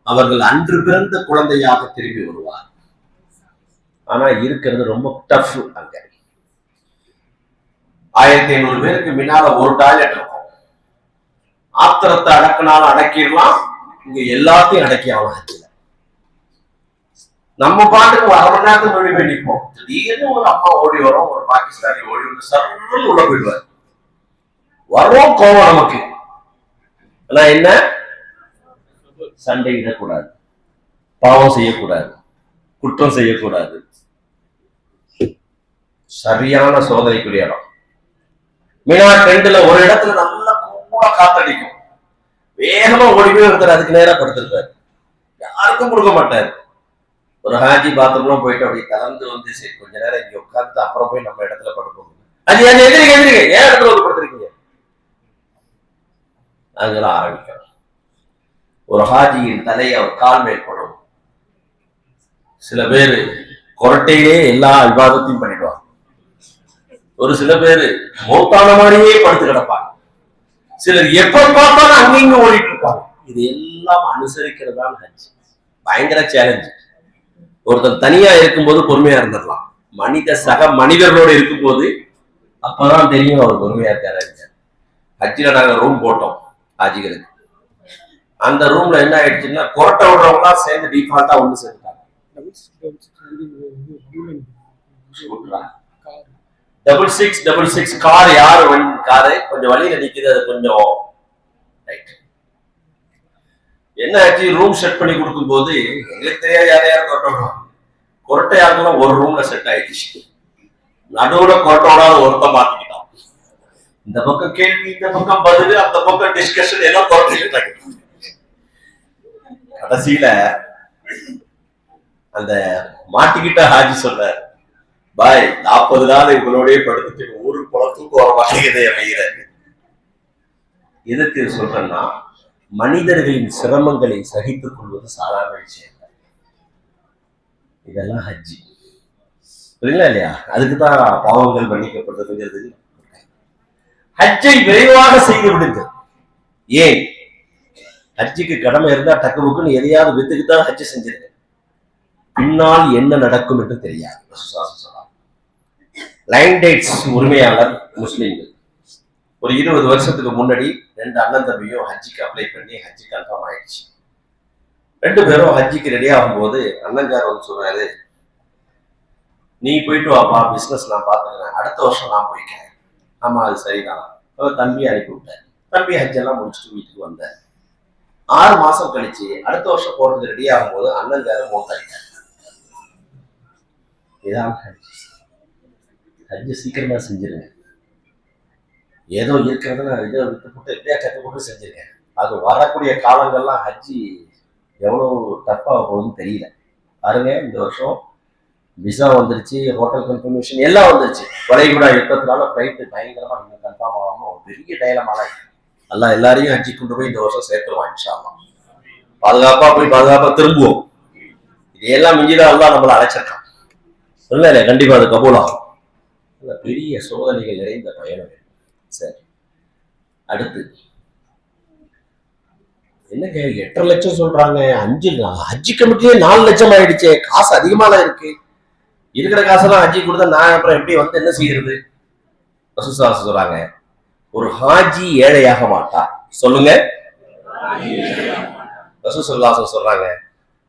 அவர்கள் அன்று பிறந்த குழந்தையாக திரும்பி வருவார். ஆனா இருக்கிறது ரொம்ப டஃப். அங்க 1500 பேருக்கு முன்னால ஒரு டாய்லெட் இருக்கும். ஆத்திரத்தை அடக்கினாலும் அடக்கிடலாம், இங்க எல்லாத்தையும் அடக்கி ஆகலாம். ஹஜ்ஜில் நம்ம பாட்டுக்கு 1/2 மணி நேரத்துக்கு ஓடி போய் நிற்போம். திடீர்னு ஒரு அம்மா ஓடி வரும், ஒரு பாகிஸ்தானி ஓடி வந்து சர்வன்னு உள்ள போயிடுவார். வரும் கோவம் நமக்கு. ஆனா என்ன? சண்டையிடக்கூடாது, பாவம் செய்யக்கூடாது, குற்றம் செய்யக்கூடாது. சரியான சோதனைக்குரிய இடம். மீனா ட்ரெண்ட்ல ஒரு இடத்துல நல்லா கூட காத்தடிக்கும், வேகமா ஓடி போய் ஒருத்தர் அதுக்கு நேரா படுத்திருக்காரு, யாருக்கும் கொடுக்க மாட்டாரு. ஒரு ஹாஜி பாத்ரூம்லாம் போயிட்டு அப்படி கலந்து வந்து சரி கொஞ்ச நேரம் இங்க உட்காந்து அப்புறம் போய் நம்ம இடத்துல படுப்போம். அது எதிரிங்க எதிரிங்க ஏன் இடத்துல வந்து படுத்திருக்கீங்க? அதெல்லாம் ஆரம்பிக்கிறோம். ஒரு ஹாஜியின் தலையை அவர் கால் மேல் படும். சில பேர் கொரட்டையிலே எல்லா விவாதத்தையும் பண்ணிடுவாங்க. ஒரு சில பேர் மௌத்தான மாதிரியே படுத்து கிடப்பாங்க. சிலர் எப்ப பார்த்தாலும் அங்கிங்க ஓடிட்டு இருப்பாங்க. இது எல்லாம் அனுசரிக்கிறதுதான் ஹஜ். பயங்கர சேலஞ்சு. ஒருத்தர் தனியா இருக்கும்போது பொறுமையா இருந்துடலாம், சக மனிதர்களோடு இருக்கும்போது அப்பதான் தெரியும் அவர் பொறுமையா இருக்காரு. ஹஜ்ஜில நாங்க ரூம் போட்டோம் ஹாஜிகளுக்கு. அந்த ரூம்ல என்ன ஆயிடுச்சுன்னா, கொரட்டை விடுறவங்க சேர்ந்து டிஃபால்ட்டா ஒண்ணு சேர்ந்துட்டாங்க. 6666 கார் யாரு காரு கொஞ்சம் வழியில நிக்குது, அது கொஞ்சம் என்ன ஆச்சு, ரூம் செட் பண்ணி கொடுக்கும் போது எங்களுக்கு தெரியாது யார் யார் கொரட்டை யாருக்கெல்லாம் ஒரு ரூம்ல செட் ஆயிடுச்சு. நடுவுல கொரட்டோட ஒருத்த மாத்திக்கிட்டான். இந்த பக்கம் கேள்வி, இந்த பக்கம் பதில், அந்த பக்கம் டிஸ்கஷன் எல்லாம் கொரட்டை. கடைசியில அந்த மாட்டிக்கிட்ட ஹாஜி சொன்னார், பாய் 40 நாள் இவங்களோடய படுத்துட்டு ஊருக்கு போல தூக்கம் வர மாட்டேங்குது அமைகிறாரு. எதுக்கு சொல்றேன்னா, மனிதர்களின் சிரமங்களை சகித்துக் கொள்வது சாதாரண விஷயம். இதெல்லாம் ஹஜ்ஜி, புரியல இல்லையா? அதுக்குதான் பாவங்கள் மன்னிக்கப்படுறதுங்கிறது. ஹஜ்ஜை விரைவாக செய்து விடுங்க. ஏன்? ஹஜ்ஜுக்கு கடமை இருந்தா டக்குமுக்குன்னு எதையாவது வித்துக்குதான் ஹஜ்ஜு செஞ்சிருங்க. பின்னால் என்ன நடக்கும் என்று தெரியாது. லைன் டேட்ஸ் உரிமையாளர் முஸ்லிம்கள் ஒரு 20 வருஷத்துக்கு முன்னாடி 2 அண்ணன் தம்பியும் ஹஜ்ஜிக்கு அப்ளை பண்ணி ஹஜ்ஜி கன்ஃபார்ம் ஆயிடுச்சு. 2 பேரும் ஹஜ்ஜிக்கு ரெடி ஆகும்போது அண்ணங்கார் வந்து சொல்றாரு, நீ போயிட்டு வாப்பா, பிசினஸ் நான் பாத்துக்கிறேன், அடுத்த வருஷம் நான் போய்க்கிறேன். ஆமா அது சரிதான். அவர் தம்பியை அனுப்பி விட்டார். தம்பி ஹஜ்ஜெல்லாம் முடிச்சுட்டு வீட்டுக்கு வந்தார். 6 மாசம் கழிச்சு அடுத்த வருஷம் போறதுக்கு ரெடி ஆகும்போது அண்ணங்காரு மூத்தாயிட்டார். இதான் ஹஜ்ஜு சீக்கிரமா செஞ்சிருங்க. ஏதோ இருக்கிறதுல ஏதோ விட்டு போட்டு எப்படியா கட்டு போட்டு செஞ்சிருக்கேன். அது வரக்கூடிய காலங்கள்லாம் ஹஜ்ஜி எவ்வளவு டஃப்பாக போகுதுன்னு தெரியல. பாருங்க, இந்த வருஷம் விசா வந்துருச்சு, ஹோட்டல் கன்ஃபர்மேஷன் எல்லாம் வந்துருச்சு. வளைகுடா யுத்தத்தினால ஃப்ளைட்டு பயங்கரமா இன்னும் கன்ஃபார்ம் ஆகாம ஒரு பெரிய டயலமான எல்லாம் எல்லாரையும் ஹஜ்ஜி கொண்டு போய் இந்த வருஷம் சேர்த்துருவான். இன்ஷா அல்லாஹ் பாதுகாப்பா போய் பாதுகாப்பா திரும்புவோம். இதையெல்லாம் மிஞ்சிதான் எல்லாம் நம்மளை அழைச்சிருக்கான். இல்லை கண்டிப்பா அது கபூலாகும். பெரிய சோதனைகள் நிறைந்த பயணம். சரி, அடுத்து என்னங்க 8.5 லட்சம் சொல்றாங்க, ஹஜ்ஜி கமிட்டியே 4 லட்சம் ஆயிடுச்சு. காசு அதிகமாலாம் இருக்கு. இருக்கிற காசெல்லாம் ஹஜ்ஜி கொடுத்தா நான் அப்புறம் எப்படி வந்து என்ன செய்யறது? ரசூலுல்லாஹ் சொல்றாங்க, ஒரு ஹாஜி ஏழையாக மாட்டார். சொல்லுங்க, ரசூலுல்லாஹ் சொல்றாங்க,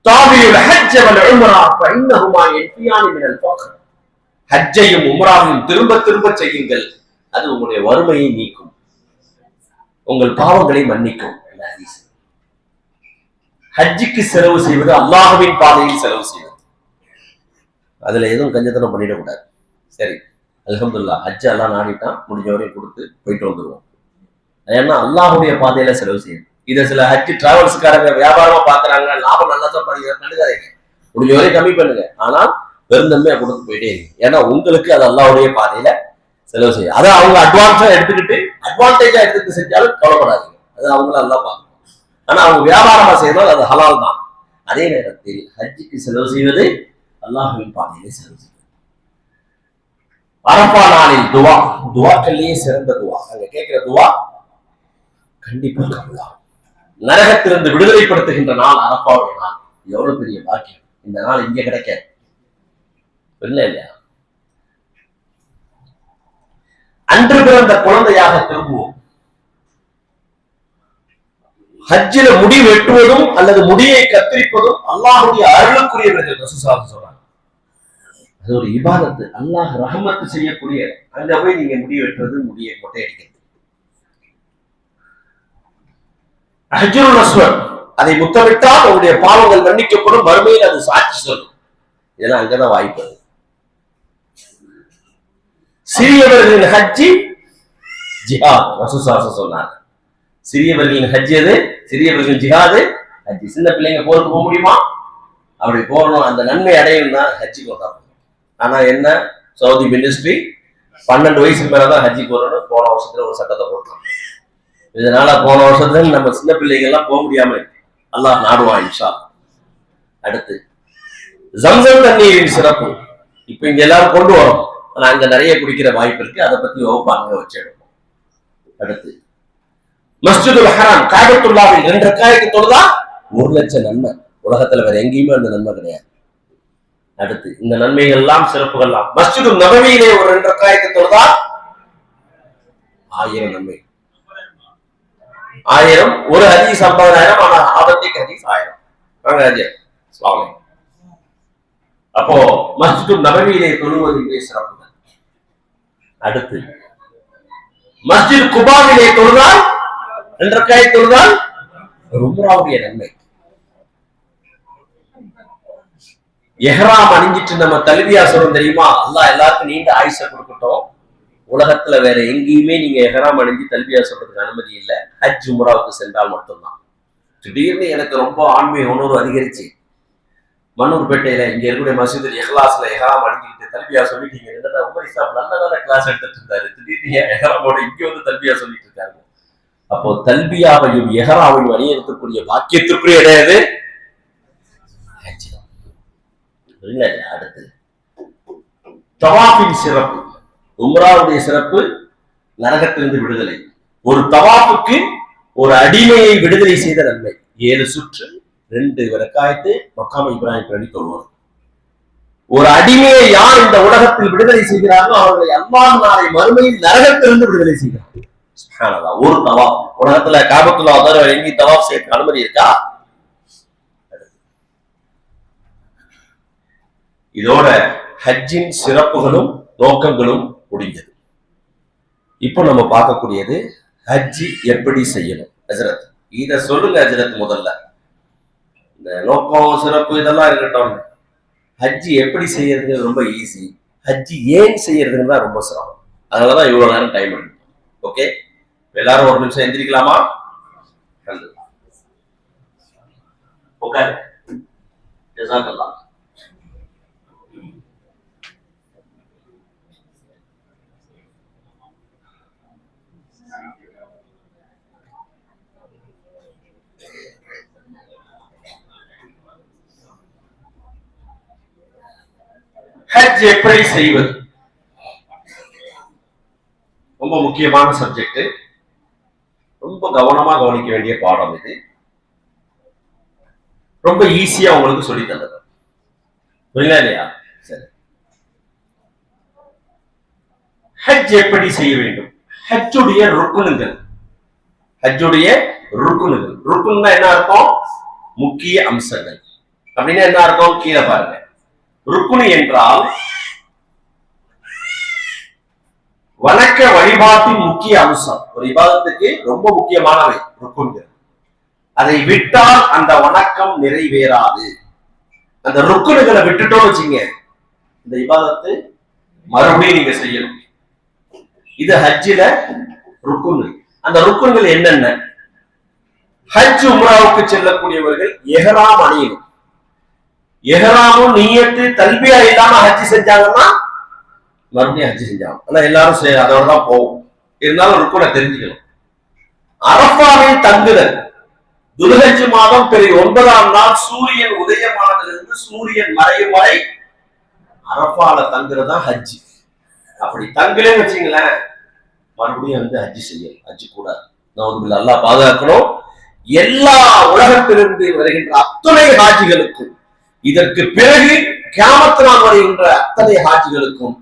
தாபியுல் ஹஜ் வல் உம்ரா ஃபஇன்னஹுமா யன்ஃபியானி மினல் ஃபக்ர். ஹஜ்ஜையும் உம்ராவையும் திரும்ப திரும்ப செய்யுங்கள், அது உங்களுடைய வறுமையை நீக்கும், உங்கள் பாவங்களை மன்னிக்கும். ஹஜ்ஜுக்கு செலவு செய்வது அல்லாஹ்வின் பாதையில் செலவு செய்வது. அதுல எதுவும் கஞ்சத்தனம் பண்ணிடக்கூடாது. சரி, அல்ஹம்துலில்லாஹ் ஹஜ்ஜ எல்லாம் நாடிட்டான், முடிஞ்ச வரையும் கொடுத்து போயிட்டு வந்துடுவோம். ஏன்னா அல்லாஹுடைய பாதையில செலவு செய்யுது. இதை சில ஹஜ் டிராவல்ஸ்காரங்க வியாபாரமா பாக்குறாங்க, லாபம் நல்லா தான் பண்ணுறாங்க. முடிஞ்ச வரையும் கம்மி பண்ணுங்க, ஆனால் பெருந்தன்மையா கொடுத்து போயிட்டே இருக்கு. ஏன்னா உங்களுக்கு அது அல்லாஹ்வுடைய பாதையில செலவு செய்யும். அதை அவங்க அட்வான்ஸா எடுத்துக்கிட்டு அட்வான்டேஜா எடுத்துட்டு செஞ்சாலும் கவலைப்படாதீங்க, அது அவங்கள நல்லா பார்க்கணும். ஆனா அவங்க வியாபாரமா செய்யணும், அது ஹலால் தான். அதே நேரத்தில் ஹஜ்ஜுக்கு செலவு செய்வது அல்லாஹ்வின் பாதையிலே செலவு செய்வது. அரஃபா நாளில் துவா, துவாக்கள்லயே சிறந்த துவா, அங்க கேட்கிற துவா கண்டிப்பா கபூலாகும். நரகத்திலிருந்து விடுதலைப்படுத்துகின்ற நாள் அரஃபாவுடைய நாள். எவ்வளவு பெரிய பாக்கியம்! இந்த நாள் இங்க கிடைக்காது, இல்லையா? அன்று பிறந்த குழந்தையாக திரும்புவோம். ஹஜ்ஜில முடி வெட்டுவதும் அல்லது முடியை கத்திரிப்பதும் அல்லாஹுடைய அருளுக்குரியவர்கள். ரசூலுல்லாஹ் சொல்றாங்க, அது ஒரு இபாதத்து, அல்லாஹ் ரஹமத்து செய்யக்கூடிய. அங்க போய் நீங்க முடி வெட்டுறது, முடியை மொட்டை அடிக்கிறது. ஹஜ்ருல் அஸ்வத், அதை முத்தமிட்டால் அவருடைய பாவங்கள் மன்னிக்கப்படும், மறுமையில் அது சாட்சி சொல்லும். இதெல்லாம் அங்கதான் வாய்ப்பு. சிறியவர்களின் ஹஜ்ஜி ஜிஹாத். ரசூலுல்லாஹ் சொன்னாங்க, சிறியவர்களின் ஹஜ் எது? சிறியவர்களின் ஜிஹாது ஹஜ்ஜி. சின்ன பிள்ளைங்க போருக்கு போக முடியுமா? அப்படி போகணும், அந்த நன்மை அடையும் தான் ஹஜ்ஜிக்கு வந்தாங்க. ஆனா என்ன, சவுதி மினிஸ்ட்ரி 12 வயசுக்கு மேலதான் ஹஜ்ஜிக்கு வரணும். போன வருஷத்துல ஒரு சட்டத்தை போட்டாங்க. இதனால போன வருஷத்துல நம்ம சின்ன பிள்ளைங்க எல்லாம் போக முடியாம இருக்கு. அல்லாஹ் நாடுவான் இன்ஷா அல்லாஹ். அடுத்து ஜம்சம் தண்ணீரின் சிறப்பு. இப்ப இங்க எல்லாரும் கொண்டு வரோம், ஆனா அங்க நிறைய குடிக்கிற வாய்ப்பு இருக்கு. அதை பத்தி வகுப்பு அங்க வச்சு எடுப்போம். அடுத்து மஸ்ஜிதுல் ஹராம், காபத்துல்லாவில் 2 ரக்காயத்து தொழுதா 1 லட்சம் நன்மை. உலகத்துல வேற எங்கேயுமே அந்த நன்மை கிடையாது. அடுத்து இந்த நன்மைகள் எல்லாம் சிறப்புகள்லாம் மஸ்ஜிதுல் நபவியிலே ஒரு 2 ரக்காயத்து தொழுதா 1000 நன்மை. 1000 ஒரு ஹதீஸ் 50,000, ஆனா ஆபத்திக் ஹதீஸ் 1000. அப்போ மஸ்ஜிதுல் நபவியிலே தொழுவதிலே சிறப்புகள். அடுத்து மஸ்ஜித் குபாவிலே தொழுதால் 2 ரக்காயத் தொழுதால் உம்ராவுடைய நன்மை. இஹ்ராம் அணிஞ்சிட்டு நம்ம தல்பியா சொல்றோம் தெரியுமா? அல்லாஹ் எல்லாருக்கும் நீண்ட ஆயுச கொடுக்கட்டும். உலகத்துல வேற எங்கேயுமே நீங்க இஹ்ராம் அணிஞ்சு தல்பியா சொல்றதுக்கு அனுமதி இல்லை. ஹஜ் உம்ராவுக்கு சென்றால் மட்டும்தான். திடீர்னு எனக்கு ரொம்ப ஆன்மீக உணர்வு அதிகரிச்சு மன்னூர்பேட்டையில இங்க இருக்கக்கூடிய மசூதில் இஹ்லாஸ்ல இஹ்ராம் அணிஞ்சுக்கிட்டு தல்பியா சொல்லிட்டீங்க. உமர் இஸ்லாம் நல்ல கிளாஸ் எடுத்துட்டு இருந்தாரு, திடீர்னு இஹ்ராமோட இங்க வந்து தல்பியா சொல்லிட்டு இருக்காரு. அப்போ தல்பியாவையும் இஹ்ராமையும் அணியக்கூடிய பாக்கியத்திற்குரிய இடையாது. அடுத்து தவாஃபின் சிறப்பு. உம்ராவுடைய சிறப்பு நரகத்திலிருந்து விடுதலை. ஒரு தவாஃபுக்கு ஒரு அடிமையை விடுதலை செய்த நன்மை. 7 சுற்று 2 ரக்காயத்து மக்காம் இப்ராஹிம் படி தொழுவார். ஒரு அடிமையை யார் இந்த உலகத்தில் விடுதலை செய்கிறார்களோ அவர்களை அல்லாஹ் நாளை மறுமையில் நரகத்திலிருந்து விடுதலை செய்கிறார். ஒரு தவாப். உலகத்துல காபத்துல்லா தவிர எங்கேயும் தவாப் செய்ய அனுமதி இருக்கா? இதோட ஹஜ்ஜின் சிறப்புகளும் நோக்கங்களும் முடிஞ்சது. இப்போ நம்ம பார்க்கக்கூடியது ஹஜ்ஜி எப்படி செய்யணும். ஹஜ்ரத் இத சொல்லுங்க ஹஜ்ரத். முதல்ல இந்த நோக்கம் சிறப்பு இதெல்லாம் இருக்கட்டும், ஹஜ்ஜி எப்படி செய்யறதுக்கு ரொம்ப ஈஸி, ஹஜ்ஜி ஏன் செய்யறதுன்னு தான் ரொம்ப சிரமம். அதனாலதான் இவ்வளவு நேரம் டைம் எடுக்கும். ஓகே, எல்லாரும் ஒரு நிமிஷம் எந்திரிக்கலாமா? உட்காரு. ஜஸாக்கல்லாஹ். ஹஜ் எப்படி செய்வது ரொம்ப முக்கியமான சப்ஜெக்ட். ரொம்ப கவனமா கவனிக்க வேண்டிய பாடம் இது. ரொம்ப ஈஸியா உங்களுக்கு சொல்லி தந்தது. புரியல இல்லையா? சரி, ஹஜ் எப்படி செய்ய வேண்டும்? ஹஜ்ஜுடைய ருக்குனுங்கள். ஹஜ்ஜுடைய ருக்குனுங்கள். ருக்குன்னா என்ன அர்த்தம்? முக்கிய அம்சங்கள். அப்படின்னா என்ன அர்த்தம்? கீழே பாருங்க. ருக்குனு என்றால் வணக்க வழிபாட்டின் முக்கிய அம்சம். ஒரு இபாதத்துக்கு ரொம்ப முக்கியமானவை ருக்குன்கள். அதை விட்டால் அந்த வணக்கம் நிறைவேறாது. அந்த ருக்குனுகளை விட்டுட்டோம் வச்சுங்க, இந்த இபாதத்து மறுபடியும் நீங்க செய்யணும். இது ஹஜ்ஜில ருக்குன்கள். அந்த ருக்குன்கள் என்னென்ன? ஹஜ் உம்ராவுக்கு செல்லக்கூடியவர்கள் எஹ்ராம் அணியணும். எஹ்ராமும் நியத்து தல்பியா இல்லாம ஹஜ் செஞ்சாங்கன்னா மறுபடியும் ஹஜ் செஞ்சாங்க. ஆனா எல்லாரும் அதோட தான் போகும். இருந்தாலும் ருக்குனை தெரிஞ்சுக்கணும். அரஃபாவில் தங்குதல். துல்ஹஜ் மாதம் பெரிய 9ஆம் நாள் சூரியன் உதயமானதிலிருந்து சூரியன் மறையும் வரை அரஃபால தங்குறதா ஹஜ். அப்படி தங்கலன்னு வச்சுங்களேன், மறுபடியும் வந்து ஹஜ் செய்யணும். ஹஜ் கூடாது. நான் அல்லாஹ் பாதுகாக்கணும். எல்லா உலகத்திலிருந்து வருகின்ற அத்தனை ஹாஜிகளுக்கும், இதற்கு பிறகு கியாமத் நாள் வருகின்ற அத்தனை ஹாஜிகளுக்கும்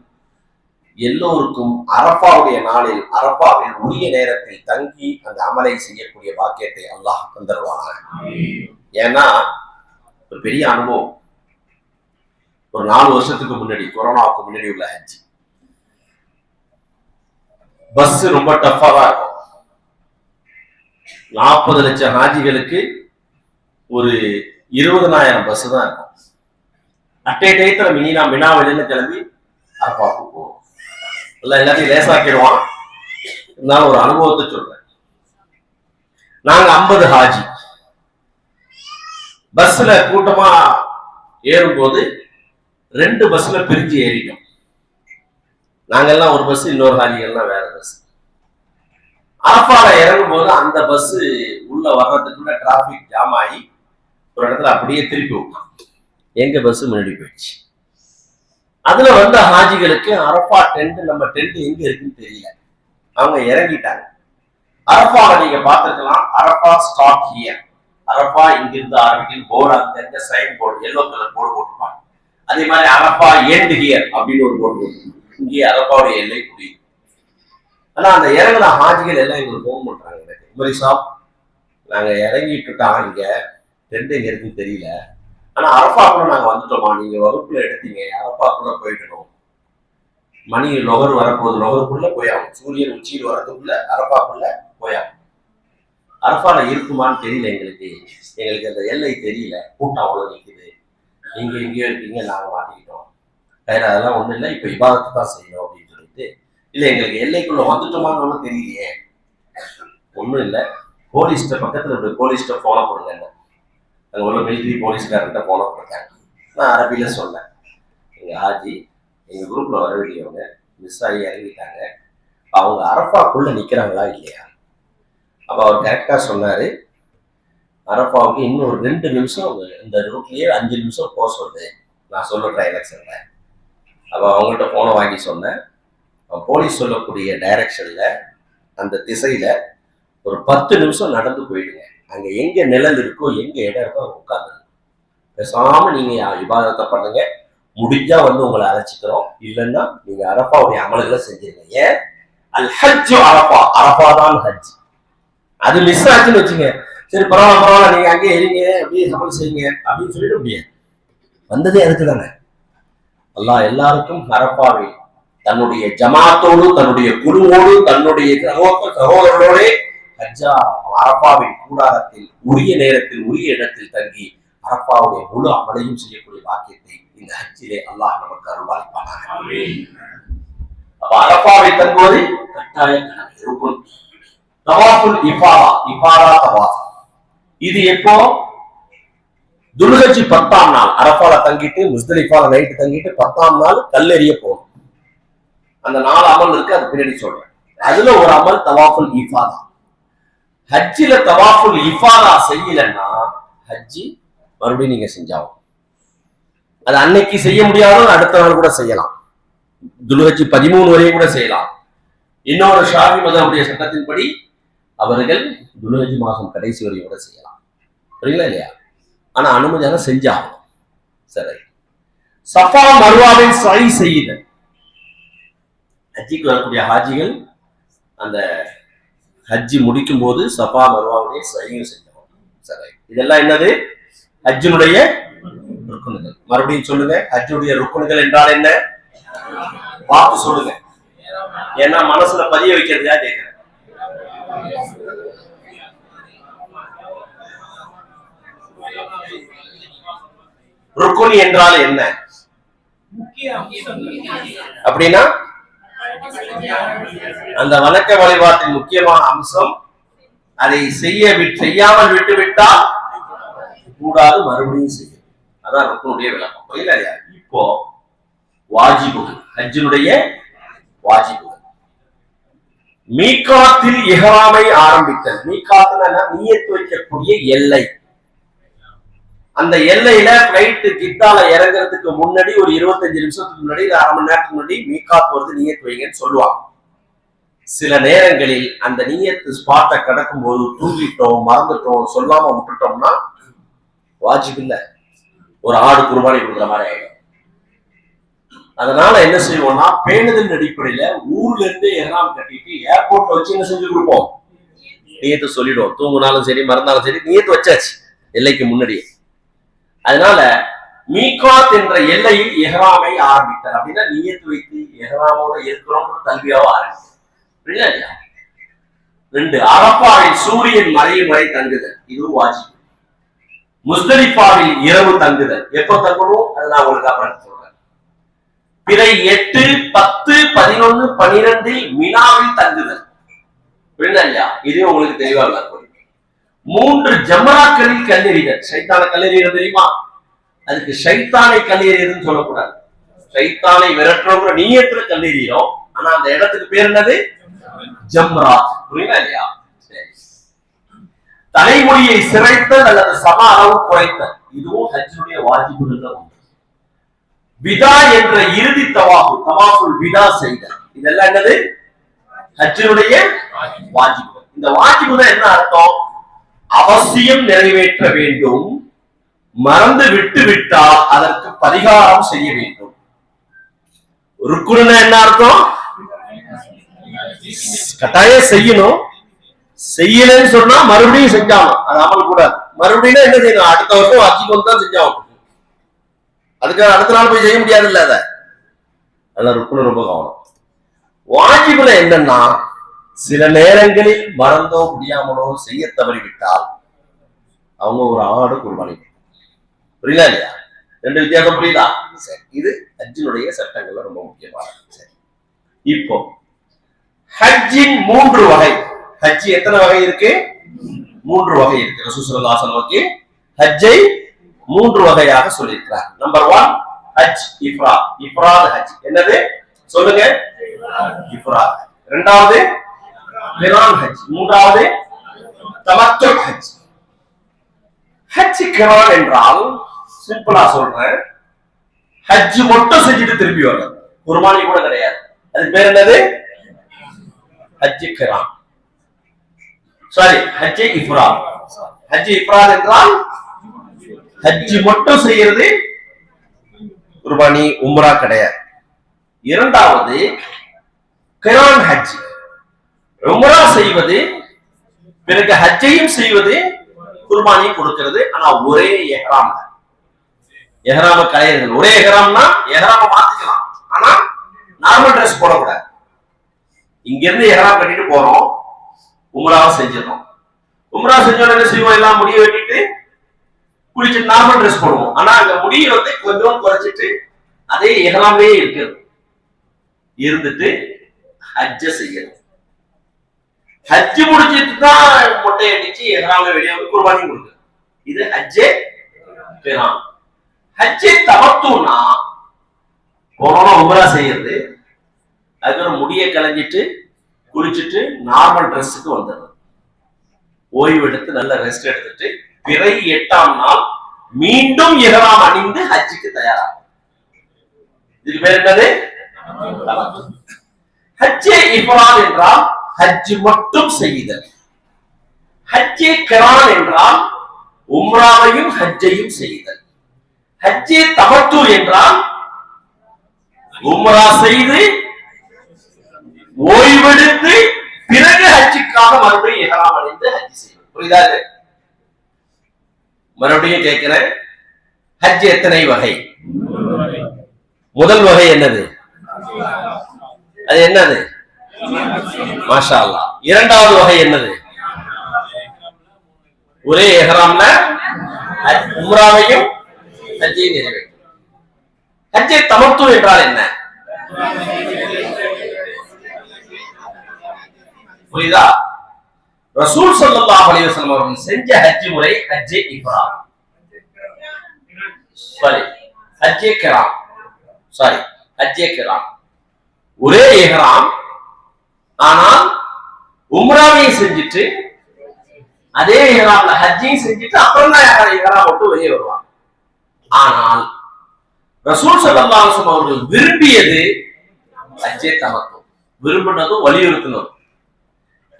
எல்லோருக்கும் அரஃபாவுடைய நாளில் அரஃபாவில் உரிய நேரத்தில் தங்கி அந்த அமலை செய்யக்கூடிய பாக்கியத்தை அல்லாஹ் தந்தருவானாக. ஏன்னா ஒரு பெரிய அனுபவம். ஒரு 4 வருஷத்துக்கு முன்னாடி, கொரோனாவுக்கு முன்னாடி உள்ள ஹஜ் பஸ் ரொம்ப டஃபா தான் இருக்கும். 40 லட்சம் ஹாஜிகளுக்கு ஒரு 20,000 பஸ் தான் இருக்கும். அட்டை டயத்துல மினாவிலிருந்து கிளம்பி அரஃபாவுக்கு போவோம். எல்லாத்தையும் லேசாக்கிடுவான். இருந்தாலும் ஒரு அனுபவத்தை சொல்றேன். நாங்க 50 ஹாஜி பஸ்ல கூட்டமா ஏறும்போது 2 பஸ்ல பிரிஞ்சு ஏறிட்டோம். நாங்கெல்லாம் ஒரு பஸ், இன்னொரு ஹாஜிகள்லாம் வேற பஸ். அரஃபால இறங்கும் போது அந்த பஸ் உள்ள வர்றதுக்குள்ள டிராபிக் ஜாம் ஆகி ஒரு இடத்துல அப்படியே திருப்பி விட்டான். எங்க பஸ் முன்னாடி போயிடுச்சு. அதுல வந்த ஹாஜிகளுக்கு அரஃபா டென்ட், நம்ம டென்ட் எங்க இருக்குன்னு தெரியல. அவங்க இறங்கிட்டாங்க. அரஃபால நீங்க பார்த்துக்கலாம், அரஃபா ஸ்டார்ட் ஹியர், அரஃபா இங்கிருந்து ஆரம்பிக்கும் போர்டு, அங்க sign board, yellow colour board போட்டுப்பாங்க. அதே மாதிரி அரஃபா எண்ட் ஹியர் அப்படின்னு ஒரு போர்டு போட்டுருப்பாங்க. இங்கே அரஃபாவுடைய எல்லை புரியுது. ஆனா அந்த இறங்கின ஹாஜிகள் எல்லாம் எங்களுக்கு போன் பண்றாங்க. எனக்கு உமரி சாப், நாங்க இறங்கிட்டுட்டான், இங்க டென்ட் எங்க இருக்குன்னு தெரியல, ஆனா அரஃபாக்குள்ள நாங்க வந்துட்டோமா, நீங்க வகுப்புல எடுத்தீங்க, அரஃபாக்குள்ள போயிடணும், மணி லொகர் வரப்போகுது, லொகருக்குள்ள போயாகும், சூரியன் உச்சியில் வரதுக்குள்ள அரஃபாக்குள்ள போயாகும். அரஃபால இருக்குமான்னு தெரியல எங்களுக்கு அந்த எல்லை தெரியல, கூட்டம் அவ்வளவு நிற்குது, நீங்க எங்கேயோ இருக்கீங்க, நாங்க மாட்டிக்கிட்டோம், வேற அதெல்லாம் ஒண்ணும் இல்லை, இப்ப இபாதத்தை தான் செய்யணும் அப்படின்னு சொல்லிட்டு, இல்ல எங்களுக்கு எல்லைக்குள்ள வந்துட்டோமான்னு தெரியலையே. ஒண்ணும் இல்லை, போலீஸ்ட பக்கத்துல போலீஸ்ட ஃபாலோ பண்ணுங்க, அங்கே உள்ள மிலிட்ரி போலீஸ்காரர்கிட்ட ஃபாலோ பண்ணிட்டாங்க. நான் அரபியில சொன்னேன், எங்க ஹாஜி எங்க குரூப்ல வர வேண்டியவங்க மிஸ் ஆகி இறங்கிட்டாங்க, அவங்க அரஃபாக்குள்ள நிக்கிறாங்களா இல்லையா. அப்ப அவர் கரெக்டா சொன்னாரு, அரஃபாவுக்கு இன்னும் ஒரு 2 நிமிஷம் இந்த ரூட்லயே 5 நிமிஷம் போக சொல்லு, நான் சொல்லுறேன் எலெக்ஷன்ல. அப்ப அவங்கள்ட்ட போனை வாங்கி சொன்னேன், போலீஸ் சொல்லக்கூடிய டைரக்ஷன்ல அந்த திசையில ஒரு 10 நிமிஷம் நடந்து போயிடுங்க, அங்க எங்க நிழல் இருக்கோ எங்க இடம் இருக்கோ அங்க உட்காந்துருங்க, பேசாம நீங்க இபாதத்தை பண்ணுங்க, முடிஞ்சா வந்து உங்களை அழைச்சிக்கிறோம், இல்லைன்னா நீங்க அரஃபாவுடைய அமல்களை செஞ்சிருங்க. ஏன் அல் ஹஜ் அரஃபா, அரஃபா தான் ஹஜ். அது மிஸ் ஆச்சுன்னு வச்சுங்க, சரி பரவாயில்ல நீங்க அங்கேயே இருங்க அப்படியே சமையல் செய்யுங்க அப்படின்னு சொல்லிட முடியாது. வந்ததே அதுக்கு தானே. அல்லாஹ் எல்லாருக்கும் அரஃபாவில் தன்னுடைய ஜமாத்தோடு, தன்னுடைய குழுவோடு, தன்னுடைய சகோதரர்களோட ஹஜ்ஜா அரஃபாவின் கூடாரத்தில் உரிய நேரத்தில் உரிய இடத்தில் தங்கி அரஃபாவுடைய முழு அமலையும் செய்யக்கூடிய வாக்கியத்தை இந்த ஹஜ்ஜிலே அல்லாஹ் நமக்கு அருள்வாளிப்பானாக. அப்ப அரஃபாவை தங்குவது கட்டாய இருக்கும். தவாஃபுல் இஃபாரா, இஃபாரா தவாஃப், இது எப்போ? துல்ஹஜ் 10ஆம் நாள் அரஃபால தங்கிட்டு முஸ்தலிஃபால நைட்டு தங்கிட்டு 10ஆம் நாள் கல்லெறிய போகணும். அந்த 4 அமல் இருக்கு, அது பின்னாடி சொல்றேன். அதுல ஒரு அமல் தவாஃபுல் இஃபாரா. ஹஜ்ஜில தவாஃபுல் இஃபாரா செய்யலன்னா ஹஜ்ஜி மறுபடியும் நீங்க செஞ்சாகும். அது அன்னைக்கு செய்ய முடியாதுன்னு அடுத்த நாள் கூட செய்யலாம். துல்ஹஜ் 13 வரையும் கூட செய்யலாம். இன்னொரு ஷாஃபி மذஹபுடைய சட்டத்தின்படி அவர்கள் துல்ஹஜ் மாசம் கடைசி வரையும் கூட செய்யலாம். புரியல இல்லையா? ஆனா அனுமதியாக செஞ்சாகும். சரி, சஃபா மர்வாவின் சை செய்யுதல். ஹஜ்ஜிக்கு வரக்கூடிய ஹாஜிகள் அந்த ஹஜ்ஜி முடிக்கும் போது சஃபா மர்வாவுடைய சையும் செஞ்சாகும். சரி, இதெல்லாம் என்னது? ஹஜ்ஜினுடைய ருக்குனுகள். மறுபடியும் சொல்லுங்க, ஹஜ்ஜுடைய ருக்குனுகள் என்றால் என்ன? பார்த்து சொல்லுங்க, ஏன்னா மனசுல பதிய வைக்கிறதுக்காக கேட்கிறேன். ருக்குனி என்றால் என்ன அப்படின்னா, அந்த வணக்க வழிபாட்டின் முக்கியமான அம்சம், அதை செய்யாமல் விட்டு விட்டால் கூடாது, மறுபடியும் செய்யும். அதான் ருக்குனுடைய விளக்கம். புரியலையா? இப்போ வாஜிபுகள், ஹஜ்ஜினுடைய வாஜிபுகள். மீகாத்தில் இஹ்ராமை ஆரம்பித்தல். மீகாத்துல நியத் வைக்கக்கூடிய எல்லை. அந்த எல்லையில பிளைட் ஜித்தால இறங்குறதுக்கு முன்னாடி ஒரு 25 நிமிஷத்துக்கு முன்னாடி, 1/2 மணி நேரத்துக்கு முன்னாடி மீகாத் வருது, நியத் வைங்கன்னு சொல்லுவாங்க. சில நேரங்களில் அந்த நியத்து ஸ்பாட்டை கடக்கும் போது தூங்கிட்டோம், மறந்துட்டோம், சொல்லாம விட்டுட்டோம்னா வாஜிப் இல்ல, ஒரு ஆடு குர்பானி கொடுக்குற மாதிரி ஆயிடும். அதனால என்ன செய்வோம்னா, பேணுதல் அடிப்படையில ஊர்ல இருந்து எஹ்ராம் கட்டிட்டு ஏர்போர்ட்ல வச்சு என்ன செஞ்சு கொடுப்போம்? நியத்து சொல்லிடுவோம். தூங்குனாலும் சரி மறந்தாலும் சரி நியத்து வச்சாச்சு எல்லைக்கு முன்னாடியே. அதனால மீகாத் என்ற எல்லையில் எஹ்ராமை ஆரம்பித்தார். அப்படின்னா நியத்து வைத்து எஹ்ராமோட இருக்கிறோம் தல்பியாவோ ஆரம்பித்தார். 2, அரஃபாவில் சூரியன் மறையும் வரை தங்குதல். இதுவும் வாஜிப். முஸ்தலிஃபாவில் இரவு தங்குதல். எப்ப தங்கணும் அது நான் உங்களுக்கு அப்புறம் சொல்றேன். பிறை 8, 10, 11, 12 மினாவில் தங்குதல். புரியுதா? இது உங்களுக்கு தெளிவா இருக்கும். 3 ஜம்ராக்களில் கல்லெறிதல். ஷைத்தான கல்லெறியது தெரியுமா? அதுக்கு ஷைத்தானை கல்லெறியதுன்னு சொல்லக்கூடாது. ஷைத்தானை விரட்டுறோங்கிற நியத்துல கல்லெறிகிறோம். ஆனா அந்த இடத்துக்கு பேர் என்னது? ஜம்ராத். புரியுதா இல்லையா? தலைமொழியை சிரைத்தல் அல்லது சம அளவு குறைத்தல். இதுவும் ஹஜ்ஜுடைய வாஜிபுகள்ல ஒன்று. விதா என்ற இறுதி தவாஃபு, தவாஃபுல் விதா செய்தல். இதெல்லாம் என்னது? ஹஜ்ஜுடைய வாஜிபுகள். இந்த வாஜிபுகள் என்ன அர்த்தம்? அவசியம் நிறைவேற்ற வேண்டும், மறந்து விட்டு விட்டால் அதற்கு பரிகாரம் செய்ய வேண்டும். ருக்குனா என்ன அர்த்தம்? கட்டாயம் செய்யணும். செய்யலன்னு சொன்னா மறுபடியும் செஞ்சாலும் அது அமல் கூடாது. மறுபடியும் என்ன செய்யணும்? அடுத்த வருஷம் ஹஜ்ஜுக்கு வந்து தான் செஞ்சாகும். அதுக்கு அடுத்த நாள் போய் செய்ய முடியாது இல்ல. அதெல்லாம் ருக்குனு ரொம்ப கவனம். வாஜிபுல என்னன்னா, சில நேரங்களில் மறந்தோ முடியாமலோ செய்ய தவறிவிட்டால் அவங்க ஒரு ஆடு குர்பானி. புரியுதா இல்லையா? 2 வித்தியாசம் புரியுதா? சரி, இது ஹஜ்ஜினுடைய சட்டங்கள்ல ரொம்ப முக்கியமானது. சரி, இப்போ ஹஜ்ஜின் 3 வகை. ஹஜ்ஜி எத்தனை வகை இருக்கு? 3 வகை இருக்கு. ரசூல் ஸல்லல்லாஹு அலைஹி வஸல்லம் ஹஜ்ஜை 3 வகையாக சொல்லியிருக்கிறார். நம்பர் 1 ஹஜ் இஃப்ராத். இஃப்ராத் ஹஜ் என்னது சொல்லுங்க? இஃப்ராத். 2வது கிரான் ஹஜ். 3வது தமத்து ஹஜ். ஹஜ் கிரான் என்றால் சிம்பிளா சொல்றேன், ஹஜ் மட்டும் செஞ்சுட்டு திரும்பி வரல, குர்பானி கூட கிடையாது. அது பேர் என்னது? ஹஜ் கிரான். சாரி, ஹஜ் இஃப்ராத். ஹஜ் இஃப்ராத் என்றால் ஹஜ் மட்டும் செய்யறது, குர்பானி உம்ரா கிடையாது. 2வது கிரான் ஹஜ். உம்ரா செய்வது, பிறகு ஹஜ்ஜையும் செய்வது, குர்பானியும் கொடுக்கிறது. ஆனா ஒரே எஹ்ராம், எஹ்ராம கலையிறது. ஒரே எஹ்ராம்னா எஹ்ராம மாத்திக்கலாம், ஆனா நார்மல் ட்ரெஸ் போடக்கூடாது. இங்க இருந்து எஹ்ராம் கட்டிட்டு போறோம், உம்ராவை செஞ்சிடறோம். உம்ரா செஞ்சோம் என்ன செய்வோம், எல்லாம் முடிய வெட்டிட்டு குளிச்சுட்டு நார்மல் ட்ரெஸ் போடுவோம். ஆனா அங்க முடிய வந்து கொஞ்சம் குறைச்சிட்டு அதே எஹ்ராமே இருக்கிறது இருந்துட்டு ஹஜ்ஜ செய்யணும். ஹஜ்ஜு முடிச்சிட்டு தான் மொட்டை அடிச்சு எஹ்ராம வெளியே வந்து குர்பானி கொடுக்குறது. இது ஹஜ்ஜே கிரான். ஹஜ்ஜே தமத்துனா போனோம் உம்ரா செய்யறது, அதுக்கப்புறம் முடிய கலைஞ்சிட்டு குளிச்சுட்டு நார்மல் ட்ரெஸ்ஸுக்கு வந்துடுறது. ஓய்வு எடுத்து நல்ல ரெஸ்ட் எடுத்துட்டு பிறை 8ஆம் நாள் மீண்டும் எஹ்ராம் அணிந்து ஹஜ்ஜுக்கு தயாராகும். இதுக்கு பேர் என்னது? ஹஜ்ஜே இஃப்ராத் என்றால் ஹஜ் மட்டும் செய்தல். ஹஜ்ஜே கிரான் என்றால் உம்ராவையும் ஹஜ்ஜையும் செய்தல். ஹஜ்ஜே தமத்து என்றால் உம்ரா செய்து ஓய்வெடுத்து பிறகு ஹஜ்ஜுக்காக மறுபடியும் இஹ்ராம் அணிந்து ஹஜ் செய்வது. புரியுதா? மறுபடியும் கேட்கிறேன், ஹஜ் எத்தனை வகை? முதல் வகை என்னது? அது என்னது? மாஷா அல்லாஹ். இரண்டாவது வகை என்னது? ஒரே எஹ்ராம்ல உம்ராவையும் ஹஜ்ஜையும் நிறைவேற்றும். ஹஜ்ஜே தமத்து என்றால் என்ன? புரியுதா? ரசூல் ஸல்லல்லாஹு அலைஹி வஸல்லம் அவர்கள் செஞ்ச ஹஜ் முறை ஹஜ்ஜே இஃப்ராத், சாரி ஹஜ்ஜே கிரான், சாரி ஹஜ்ஜே கிரான். ஒரே இஹ்ராம், ஆனால் உம்ராவை செஞ்சுட்டு அதே இஹ்ராம்ல ஹஜ்ஜையும் செஞ்சுட்டு அப்புறம் தான் இஹ்ராம் விட்டு வெளியே வருவாங்க. ஆனால் ரசூல் ஸல்லல்லாஹு அலைஹி வஸல்லம் அவர்கள் விரும்பியது ஹஜ்ஜே தமத்து, விரும்பினதும் வலியுறுத்தினதும்.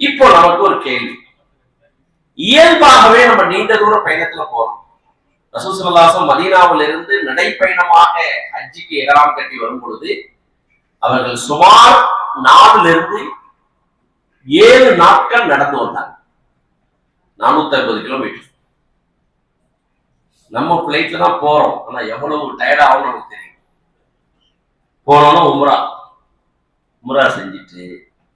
இப்போ நமக்கு ஒரு கேள்வி, இயல்பாகவே நம்ம நீண்ட தூர பயணத்துல போறோம். ரசூல் ஸல்லல்லாஹு அலைஹி வஸல்லம் மதீனாவில் இருந்து நடைப்பயணமாக ஹஜ்ஜுக்கு இஹ்ராம் கட்டி வரும் பொழுது அவர்கள் சுமார் 4 இருந்து 7 நாட்கள் நடந்து வந்தாங்க. 450 கிலோமீட்டர். நம்ம பிளைட்ல தான் போறோம், ஆனா எவ்வளவு டயர்ட் ஆகும் நமக்கு தெரியும். போனோம்னா உம்ரா செஞ்சுட்டு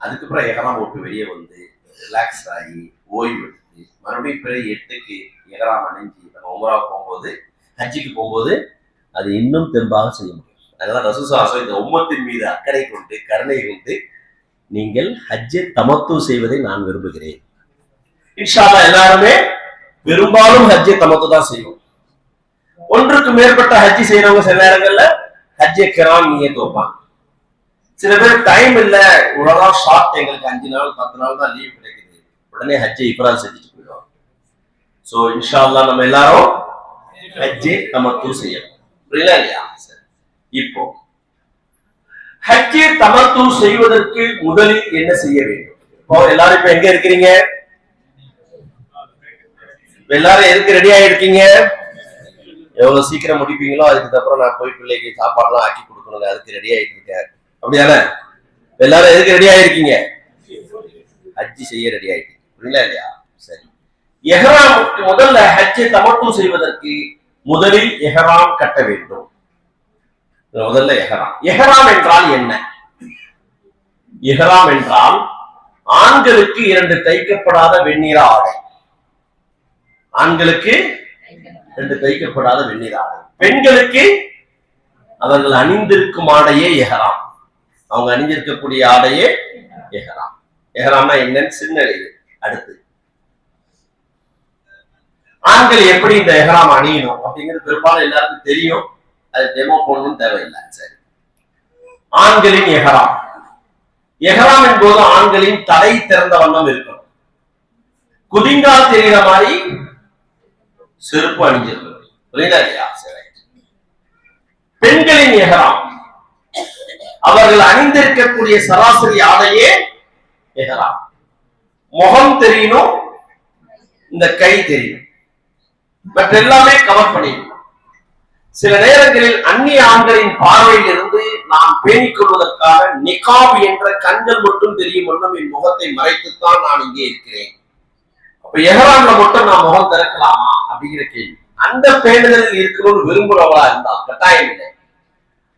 அதுக்கப்புறம் எஹ்ராம் விட்டு வெளியே வந்து ரிலாக்ஸ் ஆகி ஓய்வு எடுத்து மறுபடியும் பிறகு 8க்கு எஹ்ராம் அணிஞ்சு நம்ம உம்ரா போகும்போது ஹஜ்ஜுக்கு போகும்போது அது இன்னும் தெம்பாக செய்ய முடியும். அதனால ரசூல் ஸல்லல்லாஹு அலைஹி வஸல்லம் இந்த உம்மத்தின் மீது அக்கறை கொண்டு கருணை கொண்டு நீங்கள் ஹஜ்ஜை தமத்து செய்வதை நான் விரும்புகிறேன். இன்ஷா அல்லாஹ் எல்லாருமே பெரும்பாலும் ஹஜ்ஜை தமத்து தான் செய்வோம். ஒன்றுக்கு மேற்பட்ட ஹஜ்ஜி செய்யறவங்க சில நேரங்கள்ல ஹஜ்ஜே கிரான் நியத் வைப்பாங்க. சில பேர் டைம் இல்ல, இவ்வளவுதான் ஷார்ட், எங்களுக்கு 5 நாள் 10 நாள் தான் லீவ் கிடைக்குது, உடனே ஹஜ்ஜை இஃப்ராத் செஞ்சுட்டு போயிடுவாங்க. சோ இன்ஷா அல்லாஹ் நம்ம எல்லாரும் ஹஜ்ஜே தமத்து செய்யணும். புரியல இல்லையா? சரி, இப்போ ஹஜ்ஜே தமத்து செய்வதற்கு முதலில் என்ன செய்ய வேண்டும்? இப்போ எல்லாரும் இப்ப எங்க இருக்கிறீங்க? எல்லாரும் எதுக்கு ரெடி ஆயிருக்கீங்க? எவ்வளவு சீக்கிரம் முடிப்பீங்களோ அதுக்கு அப்புறம் நான் போய் பிள்ளைக்கு சாப்பாடுலாம் ஆக்கி கொடுக்கணுங்க, அதுக்கு ரெடி ஆயிட்டு இருக்கேன். அப்படியால எல்லாரும் எதுக்கு ரெடி ஆயிருக்கீங்க? ஹஜ்ஜி செய்ய ரெடி ஆயிட்டீங்க. புரியல இல்லையா? சரி, எஹ்ராம் முதல்ல ஹஜ்ஜை தமத்து செய்வதற்கு முதலில் எஹ்ராம் கட்ட வேண்டும். முதல்ல எஹ்ராம் என்றால் என்ன? எஹ்ராம் என்றால் ஆண்களுக்கு 2 தைக்கப்படாத வெண்ணிற ஆடை. ஆண்களுக்கு 2 தைக்கப்படாத வெண்ணிற ஆடை. பெண்களுக்கு அவர்கள் அணிந்திருக்கும் ஆடையே எஹ்ராம். அவங்க அணிந்திருக்கக்கூடிய ஆடையே எஹ்ராம். எஹ்ராம்னா என்னன்னு சின்ன இது. அடுத்து ஆண்கள் எப்படி இந்த எஹ்ராம் அணியணும் அப்படிங்கிறது பெரும்பாலும் எல்லாருக்கும் தெரியும், அது டெமோ போடணும்னு தேவையில்லை. சரி, ஆண்களின் எஹ்ராம். எஹ்ராம் என்பது ஆண்களின் தலை திறந்த வண்ணம் இருக்கணும், குதிங்கால் தெரிகிற மாதிரி செருப்பு அணிஞ்சிருக்கணும். புரியுதா இல்லையா? சரி. பெண்களின் எஹ்ராம் அவர்கள் அணிந்திருக்கக்கூடிய சராசரி ஆடையே எஹ்ராம். முகம் தெரியணும், இந்த கை தெரியணும், மற்ற எல்லாமே கவர் பண்ணிடணும். சில நேரங்களில் அந்நிய ஆண்களின் பார்வையில் இருந்து நாம் பேணிக் கொள்வதற்காக நிகாப் என்ற கண்கள் மட்டும் தெரியும் வண்ணம் என் முகத்தை மறைத்துத்தான் நான் இங்கே இருக்கிறேன். அப்ப எஹராம்ல மட்டும் நான் முகம் திறக்கலாமா அப்படிங்கிற கேள்வி. அந்த பேணுதலில் இருக்கணும்னு விரும்புறவளா இருந்தா கட்டாயம் இல்லை.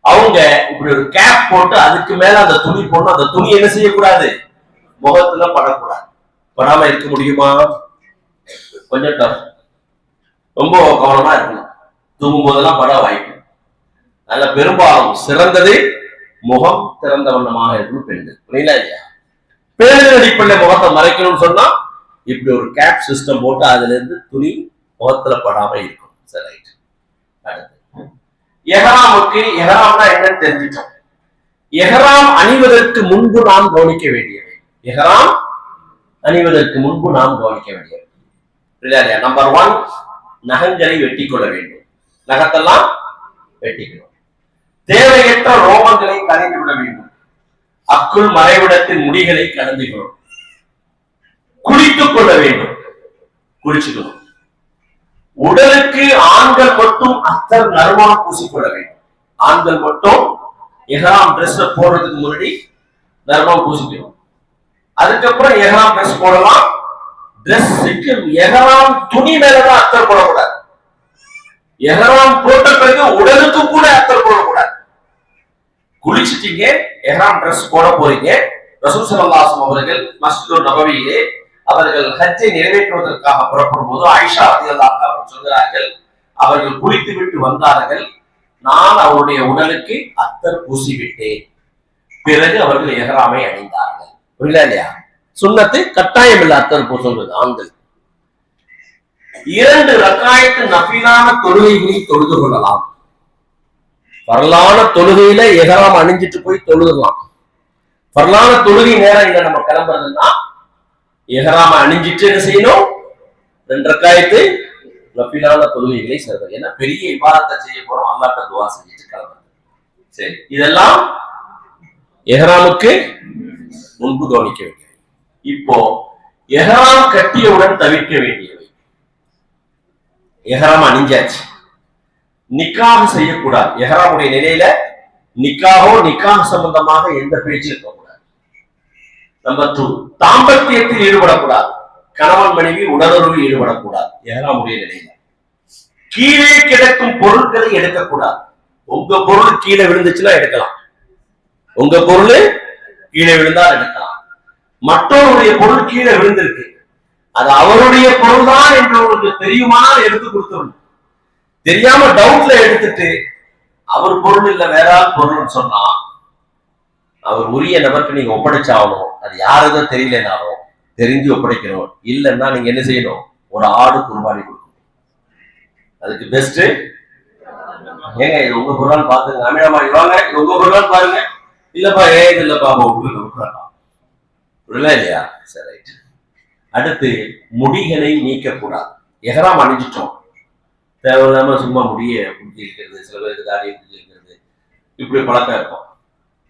அவங்க இப்படி ஒரு கேப் போட்டு அதுக்கு மேல அந்த துணி போட்டு அந்த துணி என்ன செய்யக்கூடாது, முகத்துல படக்கூடாது. படாம இருக்க முடியுமா? கொஞ்சம் டஃப். ரொம்ப கவனமா இருக்கணும். தூங்கும் போதெல்லாம் பட வாய்ப்பு. அதுல பெரும்பாலும் சிறந்தது முகம் திறந்த வண்ணமாக இருக்கணும் பெண்கள். புரியல இல்லையா? பேரின் அடிப்படையில் முகத்தை மறைக்கணும்னு சொன்னா இப்படி ஒரு கேப் சிஸ்டம் போட்டு அதுல இருந்து துணி முகத்துல படாம இருக்கும். சரி, அடுத்து எஹராமுக்கு எஹராம்னா என்னன்னு தெரிஞ்சிட்டோம். எஹராம் அணிவதற்கு முன்பு நாம் கவனிக்க வேண்டியவை. எஹராம் அணிவதற்கு முன்பு நாம் கவனிக்க வேண்டியவை. இல்லையா? நம்பர் 1, நகங்களை வெட்டி கொள்ள வேண்டும். நகத்தெல்லாம் வெட்டிக்கணும். தேவையற்ற ரோமங்களை கலைந்து விட வேண்டும். அக்குள் மறைவிடத்தின் முடிகளை கடந்துக்கணும். குளித்துக் கொள்ள வேண்டும். குளிச்சுக்கணும். உடலுக்கு ஆண்கள் மட்டும் அத்தர் நறுமணம் பூசிக்கொள்ள வேண்டும். ஆண்கள் மட்டும் எஹராம் டிரெஸ் போடுறதுக்கு முன்னாடி நறுமணம் பூசிக்கணும். அதுக்கப்புறம் எஹராம் டிரெஸ் போடலாம். டிரெஸ்க்கு எஹராம் துணி மேலதான் அத்தர் போடக்கூடாது. எஹராம் போட்ட பிறகு உடலுக்கு கூட அத்தர் போடக்கூடாது. குளிச்சுட்டீங்க, எஹராம் டிரெஸ் போட போறீங்க. ரசூல் ஸல்லல்லாஹு அலைஹி வஸல்லம் அவர்கள் மஸ்ஜிதுன் நபவியிலே அவர்கள் ஹஜ்ஜை நிறைவேற்றுவதற்காக புறப்படும் போது ஆயிஷா ரலியல்லாஹு அன்ஹா சொல்கிறார்கள், அவர்கள் குளித்து விட்டு வந்தார்கள். நான் அவருடைய உடலுக்கு அத்தர் பூசி விட்டேன். பிறகு அவர்கள் எஹராமை அணிந்தார்கள். புரியல இல்லையா? சுன்னத்து கட்டாயம் இல்ல அத்தர் பூசுவது ஆண்கள். 2 ரக்காயத்து நஃபிலான தொழுகைகளை தொழுது கொள்ளலாம். பரலான தொழுகையில எஹராம் அணிஞ்சிட்டு போய் தொழுதலாம். பரலான தொழுகை நேரம் இல்ல நம்ம கிளம்புறதுன்னா எஹராம அணிஞ்சிட்டு என்ன செய்யணும்? 2 ரக்காயத்து நஃபிலான தொழுகைகளை செய்வது. ஏன்னா பெரிய இபாதத்தை செய்ய போறோம். அல்லாஹ்ட்ட துஆ செஞ்சுட்டு கிளம்புறது. சரி, இதெல்லாம் எஹராமுக்கு முன்பு கவனிக்க வேண்டியவை. இப்போ எஹராம் கட்டியவுடன் தவிர்க்க வேண்டியவை. எஹராம் அணிஞ்சாச்சு, நிக்காஹ் செய்யக்கூடாது. எஹராமுடைய நிலையில நிக்காஹோ நிக்காஹ் சம்பந்தமாக எந்த பேச்சும் இருக்கக்கூடாது. நம்பர் 2, தாம்பத்தியத்தில் ஈடுபடக்கூடாது. கணவன் மனைவி உடலுறவில் ஈடுபடக்கூடாது. எஹராமுடைய நிலையில கீழே கிடக்கும் பொருட்களை எடுக்கக்கூடாது. உங்க பொருள் கீழே விழுந்துச்சுன்னா எடுக்கலாம். உங்க பொருள் கீழே விழுந்தால் எடுக்கலாம். மற்றவருடைய பொருள் கீழே விழுந்திருக்கு, அது அவருடைய பொருள் தான் என்று உங்களுக்கு தெரியுமானால் எடுத்து கொடுத்துடணும். தெரியாம டவுட்ல எடுத்துட்டு அவர் பொருள் இல்ல வேற ஆள் பொருள்னு சொன்னா அவர் உரிய நபருக்கு நீங்க ஒப்படைச்சாகணும். அது யாருதான் தெரியலனாலும் தெரிஞ்சு ஒப்படைக்கணும். இல்லைன்னா நீங்க என்ன செய்யணும்? ஒரு ஆடு குர்பானி கொடுக்கணும். அதுக்கு பெஸ்ட் ஏங்க இது உங்க பொருளால் பாத்துங்க. அமிழமா வாங்க, இது உங்க பொருளால் பாருங்க. இல்லப்பா இது இல்லப்பா இல்லையா? சரி, அடுத்து முடிகளை நீக்கக்கூடாது. எஹராம் அணிஞ்சிட்டோம், தேவையில்லாம சும்மா முடிய புடிச்சி இருக்கிறது, சில பேருக்கு தாடியை புடிச்சி இருக்கிறது, இப்படி பழக்கம் இருக்கும்.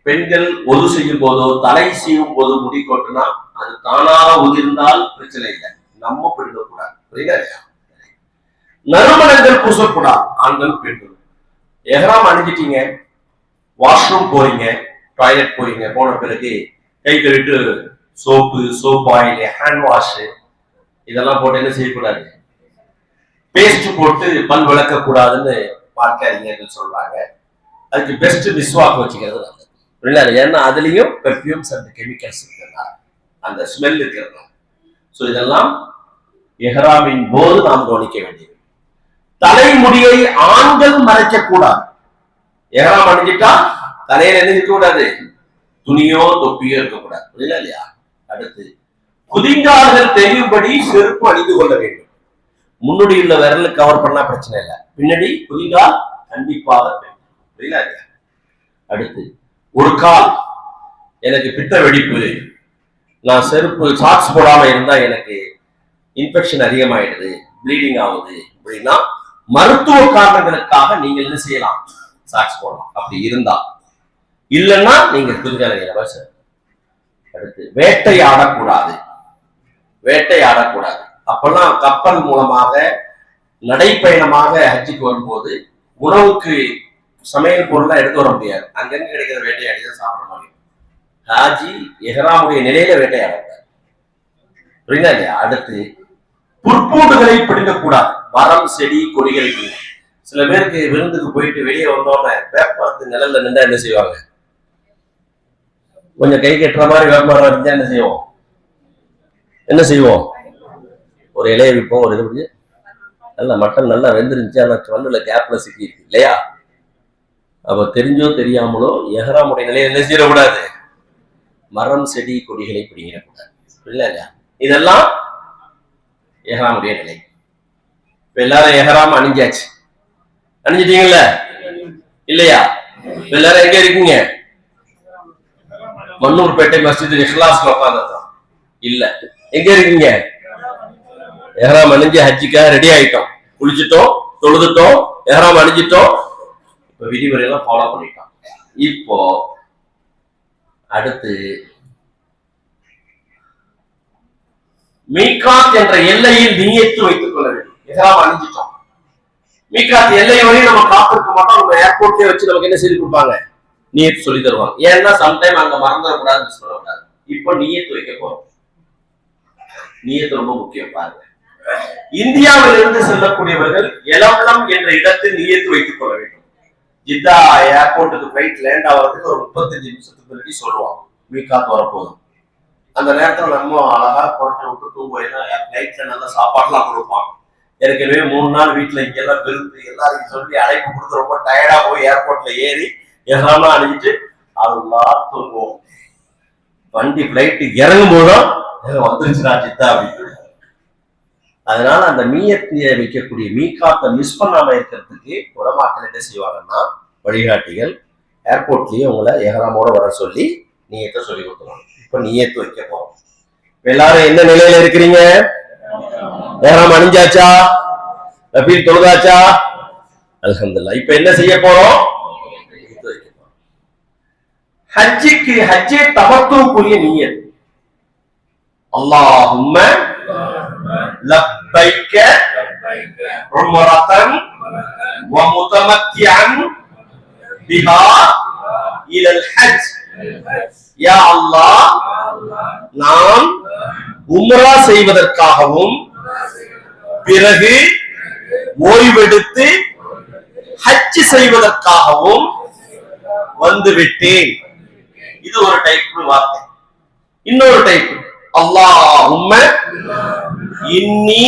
பெண்கள் ஒது செய்யும் போதோ தலை செய்யும் போது முடி கொட்டுனா அது தானாக உதிர்ந்தால் பிரச்சனை இல்லை, நம்ம பிடிக்கக்கூடாது. புரியுதா? நறுமணங்கள் பூசக்கூடாது. ஆண்கள் பெண்கள் எஹராம் அணிஞ்சிட்டீங்க, வாஷ்ரூம் போறீங்க, டாய்லெட் போறீங்க, போன பிறகு கை கழுவிட்டு சோப் ஆயில், ஹேண்ட் வாஷ் இதெல்லாம் போட்டு என்ன செய்யக்கூடாது? பேஸ்ட் போட்டு பல் விளக்க கூடாதுன்னு பார்க்க சொல்றாங்க. அதுக்கு பெஸ்ட் மிஸ்வாக் வச்சுக்கிறது நல்லது. ஏன்னா அதுலயும் பெர்ஃபியூம்ஸ் அண்ட் கெமிக்கல்ஸ் இருக்கிறதுனால, அந்த ஸ்மெல் இருக்கிறதுனால. சோ இதெல்லாம் எஹராமின் போது நாம் கவனிக்க வேண்டியது. தலைமுடியை ஆண்கள் மறைக்க கூடாது. எஹராம் அணிஞ்சிட்டா தலையில என்ன இருக்க கூடாது? துணியோ தொப்பியோ இருக்கக்கூடாது. புரியல இல்லையா? அடுத்து குதிங்கால்கள் தெரியும்படி செருப்பு அணிந்து கொள்ள வேண்டும். முன்னாடி உள்ள விரல கவர் பண்ணா பிரச்சனை இல்லை, பின்னாடி குதிங்கால் கண்டிப்பாக புரியல இல்லையா? அடுத்து ஒரு கால் எனக்கு பித்த வெடிப்பு, நான் செருப்பு சாக்ஸ் போடாம இருந்தா எனக்கு இன்ஃபெக்ஷன் அதிகமாயிடுது, ப்ளீடிங் ஆகுது அப்படின்னா மருத்துவ காரணங்களுக்காக நீங்க என்ன செய்யலாம்? சாக்ஸ் போடலாம். அப்படி இருந்தா, இல்லைன்னா நீங்க குதிங்கால. அடுத்து வேட்டையாடக்கூடாது. வேட்டையாடக்கூடாது. அப்பெல்லாம் கப்பல் மூலமாக நடைப்பயணமாக ஹஜ்ஜுக்கு வரும்போது உணவுக்கு சமையல் பொருள்லாம் எடுத்து வர முடியாது. அங்கங்க கிடைக்கிற வேட்டையாடி தான் சாப்பிட முடியும். ஹாஜி எஹ்ராமுடைய நிலையில வேட்டையாடுறாங்க. புரியுதா இல்லையா? அடுத்து புற்பூண்டுகளை பிடுங்கக்கூடாது. மரம் செடி கொடிகளை பிடிங்க. சில பேருக்கு விருந்துக்கு போயிட்டு வெளியே வந்தோடனே வேப்பமரத்து நிழல்ல நின்றா என்ன செய்வாங்க? கொஞ்சம் கை கட்டுற மாதிரி வேப்பமரம் இருந்தா என்ன செய்வோம்? ஒரு இலையை விற்போம். ஒரு இது நல்ல மட்டன் நல்லா வெந்துருந்துச்சு, ஆனா கண்ணுல கேப்ல சிக்கி இருக்கு இல்லையா? அப்ப தெரிஞ்சோ தெரியாமலோ எஹ்ராமுடைய நிலையை என்ன செய்யக்கூடாது? மரம் செடி கொடிகளை பிடிங்கிடக்கூடாது. புரியல இல்லையா? இதெல்லாம் எஹ்ராமுடைய நிலை. இப்ப எல்லாரும் எஹ்ராம் அணிஞ்சாச்சு. அணிஞ்சிட்டீங்கல்ல இல்லையா? எல்லாரும் எங்க இருக்கீங்க? மன்னூர்பேட்டை மஸ்ஜித் இஹ்லாஸ்ல உட்கார்ந்தோம் இல்ல, எங்க இருக்கீங்க? எஹ்ராம் அணிஞ்சு ஹஜ்ஜுக்காக ரெடி ஆயிட்டோம், குளிச்சுட்டோம், தொழுதுட்டோம், எஹ்ராம் அணிஞ்சிட்டோம். இப்ப விதிமுறையெல்லாம் ஃபாலோ பண்ணிட்டோம். இப்போ அடுத்து மீகாத் என்ற எல்லையில் நியத்து வைத்துக் கொள்ள வேண்டும். எஹ்ராம் அணிஞ்சிட்டோம், மீகாத் எல்லை வரையும் நம்ம காத்திருக்க மாட்டோம். நம்ம ஏர்போர்ட்லயே வச்சு நமக்கு என்ன செய்து கொடுப்பாங்க? நியத்து சொல்லி தருவாங்க. ஏன்னா சம்டைம் அங்க மறந்துடக்கூடாது, சொல்லக்கூடாது. இப்போ நியத்து வைக்க போறோம். நியத்து ரொம்ப முக்கியம். பாருங்க, இந்தியாவில் இருந்து செல்லக்கூடியவர்கள் எலம்லம் என்ற இடத்தில் நியத்து வைத்துக் கொள்ள வேண்டும். ஜித்தா ஏர்போர்ட்டுக்கு பிளைட் லேண்ட் ஆகிறதுக்கு ஒரு 35 நிமிஷத்துக்கு முன்னாடி சொல்லுவாங்க மீகாத் வரப்போதும். அந்த நேரத்துல நம்ம அழகா புரட்டை விட்டு தூங்குவோம். நைட்ல நல்லா சாப்பாடுலாம் கொடுப்பான். ஏற்கனவே 3 நாள் வீட்டுல இங்கெல்லாம் பெருந்து எல்லாரும் சொல்லி அழைப்பு கொடுத்து ரொம்ப டயர்டா போய் ஏர்போர்ட்ல ஏறி எல்லாம் அணிஞ்சிட்டு அதெல்லாம் தூங்குவோம். வண்டி பிளைட் இறங்கும் போதும் வந்துருச்சுடா ஜித்தா அப்படின்னு. அதனால அந்த மீயத்தை வைக்கக்கூடிய மீகாத்தை மிஸ் பண்ணாம இருக்கிறதுக்கு உலமாக்கள் என்ன செய்வாங்கன்னா, வழிகாட்டிகள் ஏர்போர்ட்லயே உங்களை எஹ்ராமோட வர சொல்லி நியத்தை சொல்லி கொடுத்துருவாங்க. இப்ப நியத்து வைக்க போறோம். எல்லாரும் என்ன நிலையில இருக்கிறீங்க? எஹ்ராம் அணிஞ்சாச்சா? ரபீல் தொழுதாச்சா? அல்ஹம்துலில்லாஹ். இப்ப என்ன செய்ய போறோம்? ஹஜ்ஜுக்கு ஹஜ்ஜே தமத்துக்குரிய நியத். அல்லாஹும்ம லப்பைக்க உம்ரத்தன் வ முதமத்தியன் பிஹா இலல் ஹஜ். யா அல்லாஹ், நான் உம்ரா செய்வதற்காகவும் பிறகு ஓய்வெடுத்து ஹஜ் செய்வதற்காகவும் வந்துவிட்டேன். இது ஒரு டைப் வார்த்தை. இன்னொரு டைப், அல்லாஹும்ம இன்னி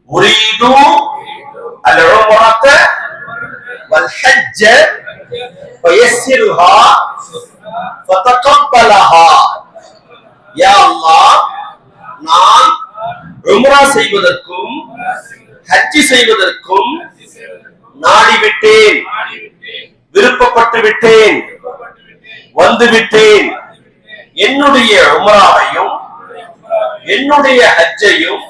உரீது அல் உம்ரத வல் ஹஜ்ஜ ஃபயஸ்ஸிர்ஹா ஃபதகப்பலஹா. யா அல்லாஹ், நான் உம்ரா செய்வதற்கும் ஹஜ் செய்வதற்கும் நாடிவிட்டேன், விருப்பப்பட்டு விட்டேன், வந்துவிட்டேன். என்னுடைய உம்ராவையும் என்னுடைய ஹஜ்ஜையும்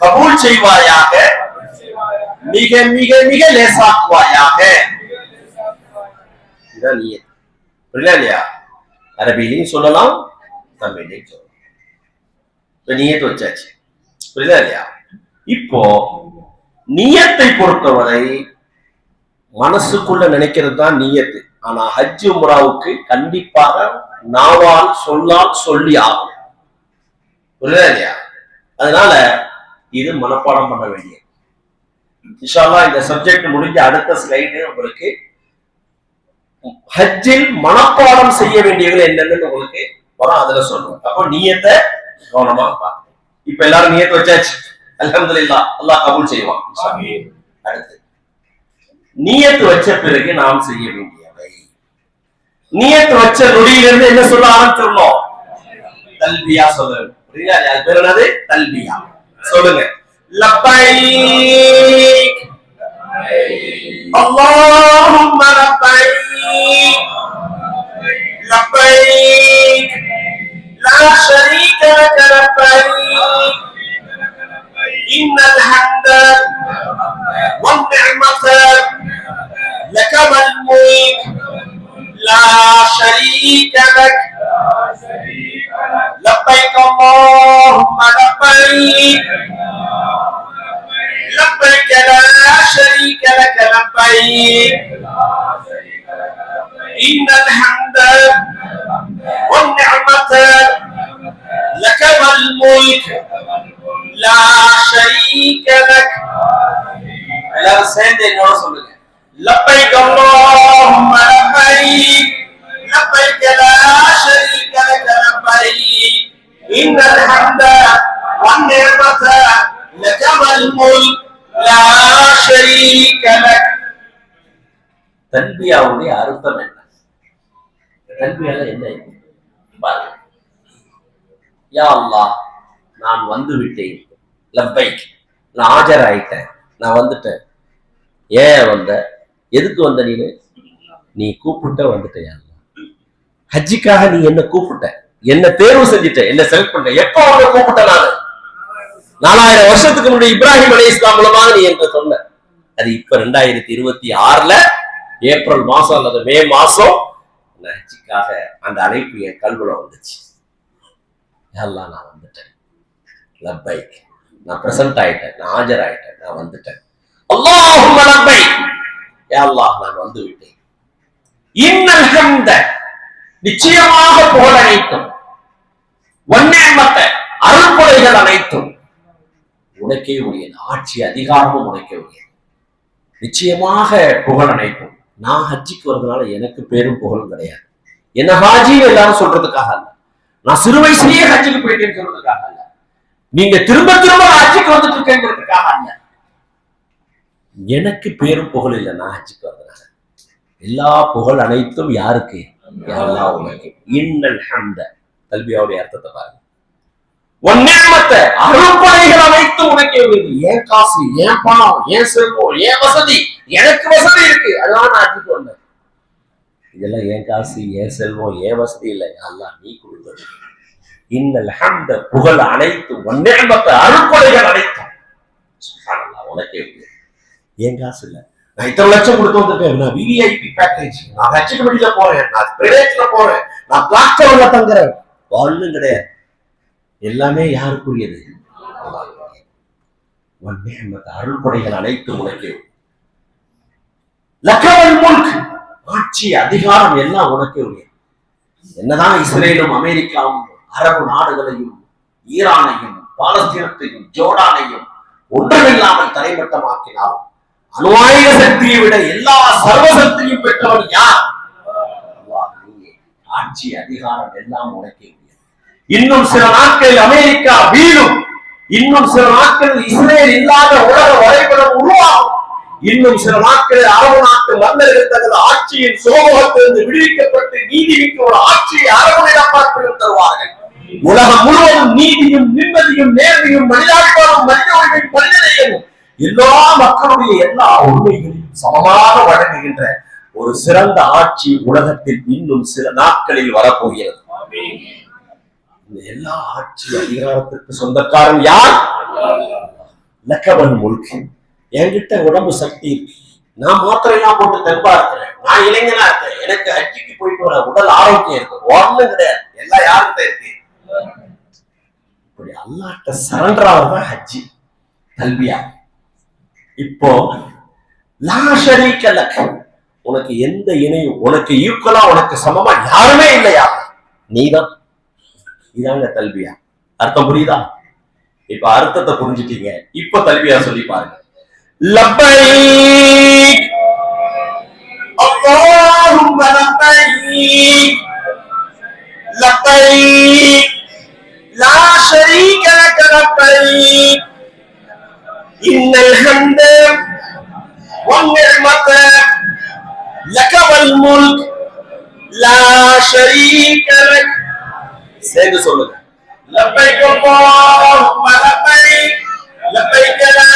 கபூல் செய்வாயாக, மிக மிக மிக லேசாக்குவாயாக. இதான் நியத். புரியல இல்லையா? அரபிலையும் சொல்லலாம், தமிழையும் சொல்லலாம். நியத் வச்சாச்சு. புரியல இல்லையா? இப்போ நியத்தை பொறுத்தவரை மனசுக்குள்ள நினைக்கிறது தான் நியத்து. ஆனா ஹஜ் உம்ராவுக்கு கண்டிப்பாக நாவால் சொல்லால் சொல்லி ஆகும். புரியுதா இல்லையா? அதனால இது மனப்பாடம் பண்ண வேண்டியது. இன்ஷா அல்லாஹ் இந்த சப்ஜெக்ட் முடிஞ்ச அடுத்த ஸ்லைடு உங்களுக்கு ஹஜ்ஜில் மனப்பாடம் செய்ய வேண்டியது என்னன்னு உங்களுக்கு வரும், அதுல சொல்லுவோம். அப்போ நியத்தை கவனமா பார்க்கணும். இப்ப எல்லாரும் நியத்து வச்சாச்சு, அல்ஹம்துலில்லாஹ், அல்லாஹ் கபூல் செய்வான். அடுத்து நியத்து வச்ச பிறகு நாம் செய்ய வேண்டியவை. நியத்து வச்ச நொடியிலிருந்து என்ன சொல்ல ஆரம்பிச்சிடணும்? தல்பியா சொல்லணும். அது பேர் என்னது? தல்பியா. சொல்லுங்க. லப்பைக் அல்லாஹும்ம லப்பைக் லப்பைக் லா ஷரீக லக லப்பைக் இன்னல் ஹம்த வன் நிஅமத லக வல் முல்க் லா ஷரீக லக் லப்பைக் அல்லாஹும்ம லப்பைக் لبيك لا شريك لك لبيك إن الحمد والنعمة لك والملك لا شريك لك. எல்லாரும் சேர்ந்து என்னோட சொல்லுங்க. لبيك اللهم لبيك لبيك لا شريك لك لبيك إن الحمد والنعمة لك والملك لا شريك لك. தல்பியாவுடைய அர்த்தம் என்ன? தல்பியால என்ன பாருங்க. யா அல்லாஹ், நான் வந்து விட்டேன். லப்பைக், நான் ஆஜராயிட்டேன், நான் வந்துட்டேன். ஏன் வந்த? எதுக்கு வந்த? நீ கூப்பிட்ட வந்துட்டேன். ஹஜ்ஜிக்காக நீ என்ன கூப்பிட்ட, என்ன தேர்வு செஞ்சுட்ட, என்ன செலக்ட் பண்ண. எப்ப அவங்க கூப்பிட்ட? நான் 4000 வருஷத்துக்கு முன்னாடி இப்ராஹிம் அலைஹிஸ்ஸலாம் மூலமாக நீ என்று சொன்ன. அது இப்ப 2026 ஏப்ரல் மாசம் அல்லது மே மாசம் ஹஜ்ஜிக்காக அந்த அழைப்பு என் கல்வில வந்துச்சு. எல்லாம் நான் வந்துட்டேன். லப்பைக், நான் பிரசன்ட் ஆயிட்டேன், நான் ஆஜராயிட்டேன், நான் வந்துட்டேன். அல்லாஹும்ம லப்பைக், யா அல்லாஹ் நான் வந்து விட்டேன். இன்னல் ஹம்த, நிச்சயமாக புகழ் அனைத்தும், வன்னியமத்த அருள்கொடைகள் அனைத்தும் உனக்கே உரியது. ஆட்சி அதிகாரமும் உனக்கே உரியது. நிச்சயமாக புகழ் அனைத்தும். நான் ஹஜ்ஜிக்கு வர்றதுனால எனக்கு பேரும் புகழும் கிடையாது. என்ன ஹாஜின்னு எல்லாரும் சொல்றதுக்காக அல்ல, நான் சிறு வயசுலயே ஹஜ்ஜுக்கு போயிட்டேன்னு சொல்றதுக்காக அல்ல, நீங்க திரும்ப திரும்ப ஹஜ்ஜுக்கு வந்துட்டு இருக்கேங்கிறதுக்காக அல்ல. எனக்கு பேரும் புகழ் இல்லை நான் ஹஜ்ஜுக்கு வர்றதுனால. எல்லா புகழ் அனைத்தும் யாருக்கு? அல்லாஹ் உனக்கு. இன்னல் ஹம்த, தல்பியாவுடைய அர்த்தத்தை பாருங்க. வன்னியமத்த அருள்கொடைகள் அனைத்தும் உனக்கே உரியது. ஏன் காசு, ஏன் பணம், ஏன் செல்வம், ஏன் வசதி, எனக்கு வசதி இருக்கு, அதனால நான் ஹஜ்ஜுக்கு வந்தேன். இதெல்லாம் ஏன் காசு, ஏன் செல்வம், ஏன் வசதி இல்லை, அல்லாஹ் நீ கொடுத்தது. இன்னல் ஹம்த, புகழ் அனைத்தும், வன்னியமத்த அருள்கொடைகள் அனைத்தும் சுப்ஹானல்லாஹ் உனக்கே உரியது. ஏன் காசு இல்லை, நான் இத்தனை லட்சம் கொடுத்து வந்துட்டேன், நான் விவிஐபி பேக்கேஜ், நான் ஹஜ்ஜுக்கு வெளியில போறேன், நான் பிரைவேட்ல போறேன், நான் பிளாட்ஃபார்ம்ல தங்குறேன், ஒண்ணும் கிடையாது. எல்லாமே யாருக்குரியது? அருள்கொடைகள் அனைத்தும் உனக்கே. லக்கவல் முல்க், ஆட்சி அதிகாரம் எல்லாம் உனக்கே உரியது. என்னதான் இஸ்ரேலும் அமெரிக்காவும் அரபு நாடுகளையும் ஈரானையும் பாலஸ்தீனத்தையும் ஜோர்டானையும் ஒன்றுமில்லாமல் தரைமட்டமாக்கினாலும் அணுவாயுத சக்தியை விட எல்லா சர்வசக்தியும் பெற்றவன் யார்? ஆட்சி அதிகாரம் எல்லாம் உனக்கே. இன்னும் சில நாட்களில் அமெரிக்கா வீழும். இன்னும் சில நாட்களில் இஸ்ரேல் இல்லாத உலக வரைபடம் உருவாகும். இன்னும் சில நாட்களில் அரபு நாட்டு மன்னர்கள் தனது ஆட்சியின் சுகமுகத்திலிருந்து விடுவிக்கப்பட்டு நீதிமிக்க ஒரு ஆட்சியை அரபு நிலப்பாட்டில் தருவார்கள். உலகம் முழுவதும் நீதியும் நிம்மதியும் நேர்மையும் மனிதாபிமானம் மனித உரிமை மனிதநேயமும் எல்லா மக்களுடைய எல்லா உரிமைகளையும் சமமாக வழங்குகின்ற ஒரு சிறந்த ஆட்சி உலகத்தில் இன்னும் சில நாட்களில் வரப்போகிறது. இந்த எல்லா ஆட்சி அதிகாரத்திற்கு சொந்தக்காரன் யார்? லக்கவல் முல்க். என்கிட்ட உடம்பு சக்தி இருக்கு, நான் மாத்திரையெல்லாம் போட்டு தெம்பா இருக்கிறேன், நான் இளைஞனா இருக்கேன், எனக்கு ஹஜ்ஜுக்கு போயிட்டு வர உடல் ஆரோக்கியம் இருக்கு, ஒண்ணும் கிடையாது. எல்லாம் யாருக்கிட்ட இருக்கு? இப்படி அல்லாஹ்ட்ட சரண்டர் ஆகுதான் ஹஜ்ஜி, தல்பியா. இப்போ லா ஷரீக லக், உனக்கு எந்த இணையும், உனக்கு ஈக்குவலா உனக்கு சமமா யாருமே இல்லையா, நீதான். இதாங்க தல்பியா. அர்த்தம் புரியுதா? இப்ப அர்த்தத்தை புரிஞ்சுட்டீங்க. இப்ப தல்பியா சொல்லி பாருங்க. லப்பைக் அல்லாஹும்ம லப்பைக் லப்பைக் லா ஷரீக லக லப்பைக் இன்னல் ஹம்த வன் நிஅமத லக வல் முல்க் லா ஷரீக லக். சேர்ந்து சொல்லுங்க. லப்பைக் அல்லாஹும்ம லப்பைக் லப்பைக் லா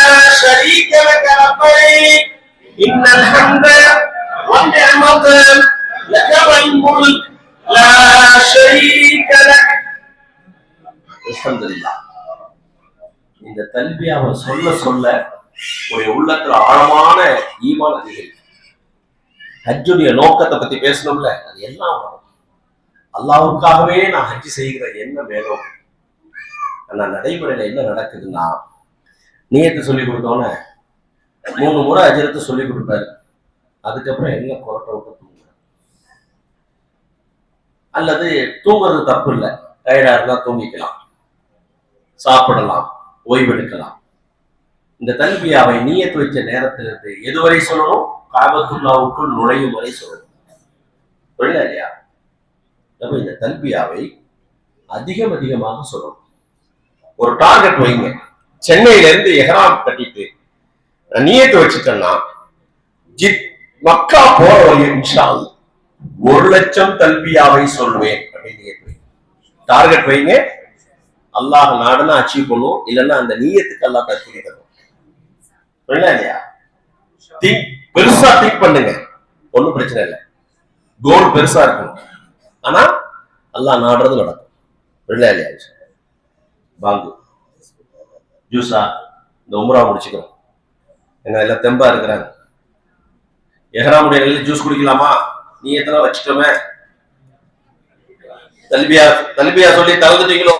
ஷரீக லக லப்பைக் இன்னல் ஹம்த வன் நிஅமத லக வல் முல்க் லா ஷரீக லக். அல்ஹம்துலில்லாஹ். இந்த தல்பியாவை சொல்ல சொல்ல ஒரு உள்ளத்துல ஆழமான ஈமான் அதிகரிக்கும். ஹஜ்ஜுடைய நோக்கத்தை பத்தி பேசணும்ல, அது எல்லாம் வரும். அல்லாஹ்வுக்காகவே நான் ஹஜ்ஜு செய்கிற எண்ணம் வேணும். ஆனா நடைமுறையில என்ன நடக்குதுன்னா, நியத்து சொல்லி கொடுத்தோன்னே 3 முறை அஜரத்து சொல்லி கொடுப்பாரு. அதுக்கப்புறம் என்ன கொரட்டை விட்டு தூங்க. அல்லது தூங்குறது தப்பு இல்லை, டயர்டா இருந்தா தூங்கிக்கலாம், சாப்பிடலாம், ஓய்வெடுக்கலாம். இந்த தல்பியாவை நீயத்து வச்ச நேரத்திலிருந்து எதுவரை சொல்லணும்? காபத்துல்லாவுக்குள் நுழையும் வரை சொல்லணும். புரியல இல்லையா? நம்ம இந்த தல்பியாவை அதிகமாக சொல்லணும். ஒரு டார்கெட் வைங்க. சென்னையில இருந்து எஹ்ராம் கட்டிட்டு நீயத்து வச்சுட்டேன்னா மக்கா போற வரையும் இன்ஷா அல்லாஹ் 1,00,000 தல்பியாவை சொல்வேன் அப்படின்னு டார்கெட் வைங்க. அல்லாஹ் நாடுனா அச்சீவ் பண்ணும், இல்லைன்னா அந்த நீயத்துக்கு அல்லாஹ் தற்பி தரும். இல்லையா? பெருசா திங்க் பண்ணுங்க, ஒன்னும் பிரச்சனை இல்லை. கோல் பெருசா இருக்கும், ஆனா அல்லாஹ் நாடுறது நடக்கும். இல்லையா? வாங்கு ஜூஸா இந்த உம்ரா முடிச்சுக்கிறோம். என்ன எல்லாம் தெம்பா இருக்கிறாங்க. எஹ்ராமுடைய நிலையில் ஜூஸ் குடிக்கலாமா? நீ எத்தனை வச்சுட்டோமே. தல்பியா சொல்லி தளர்ந்துட்டீங்களோ?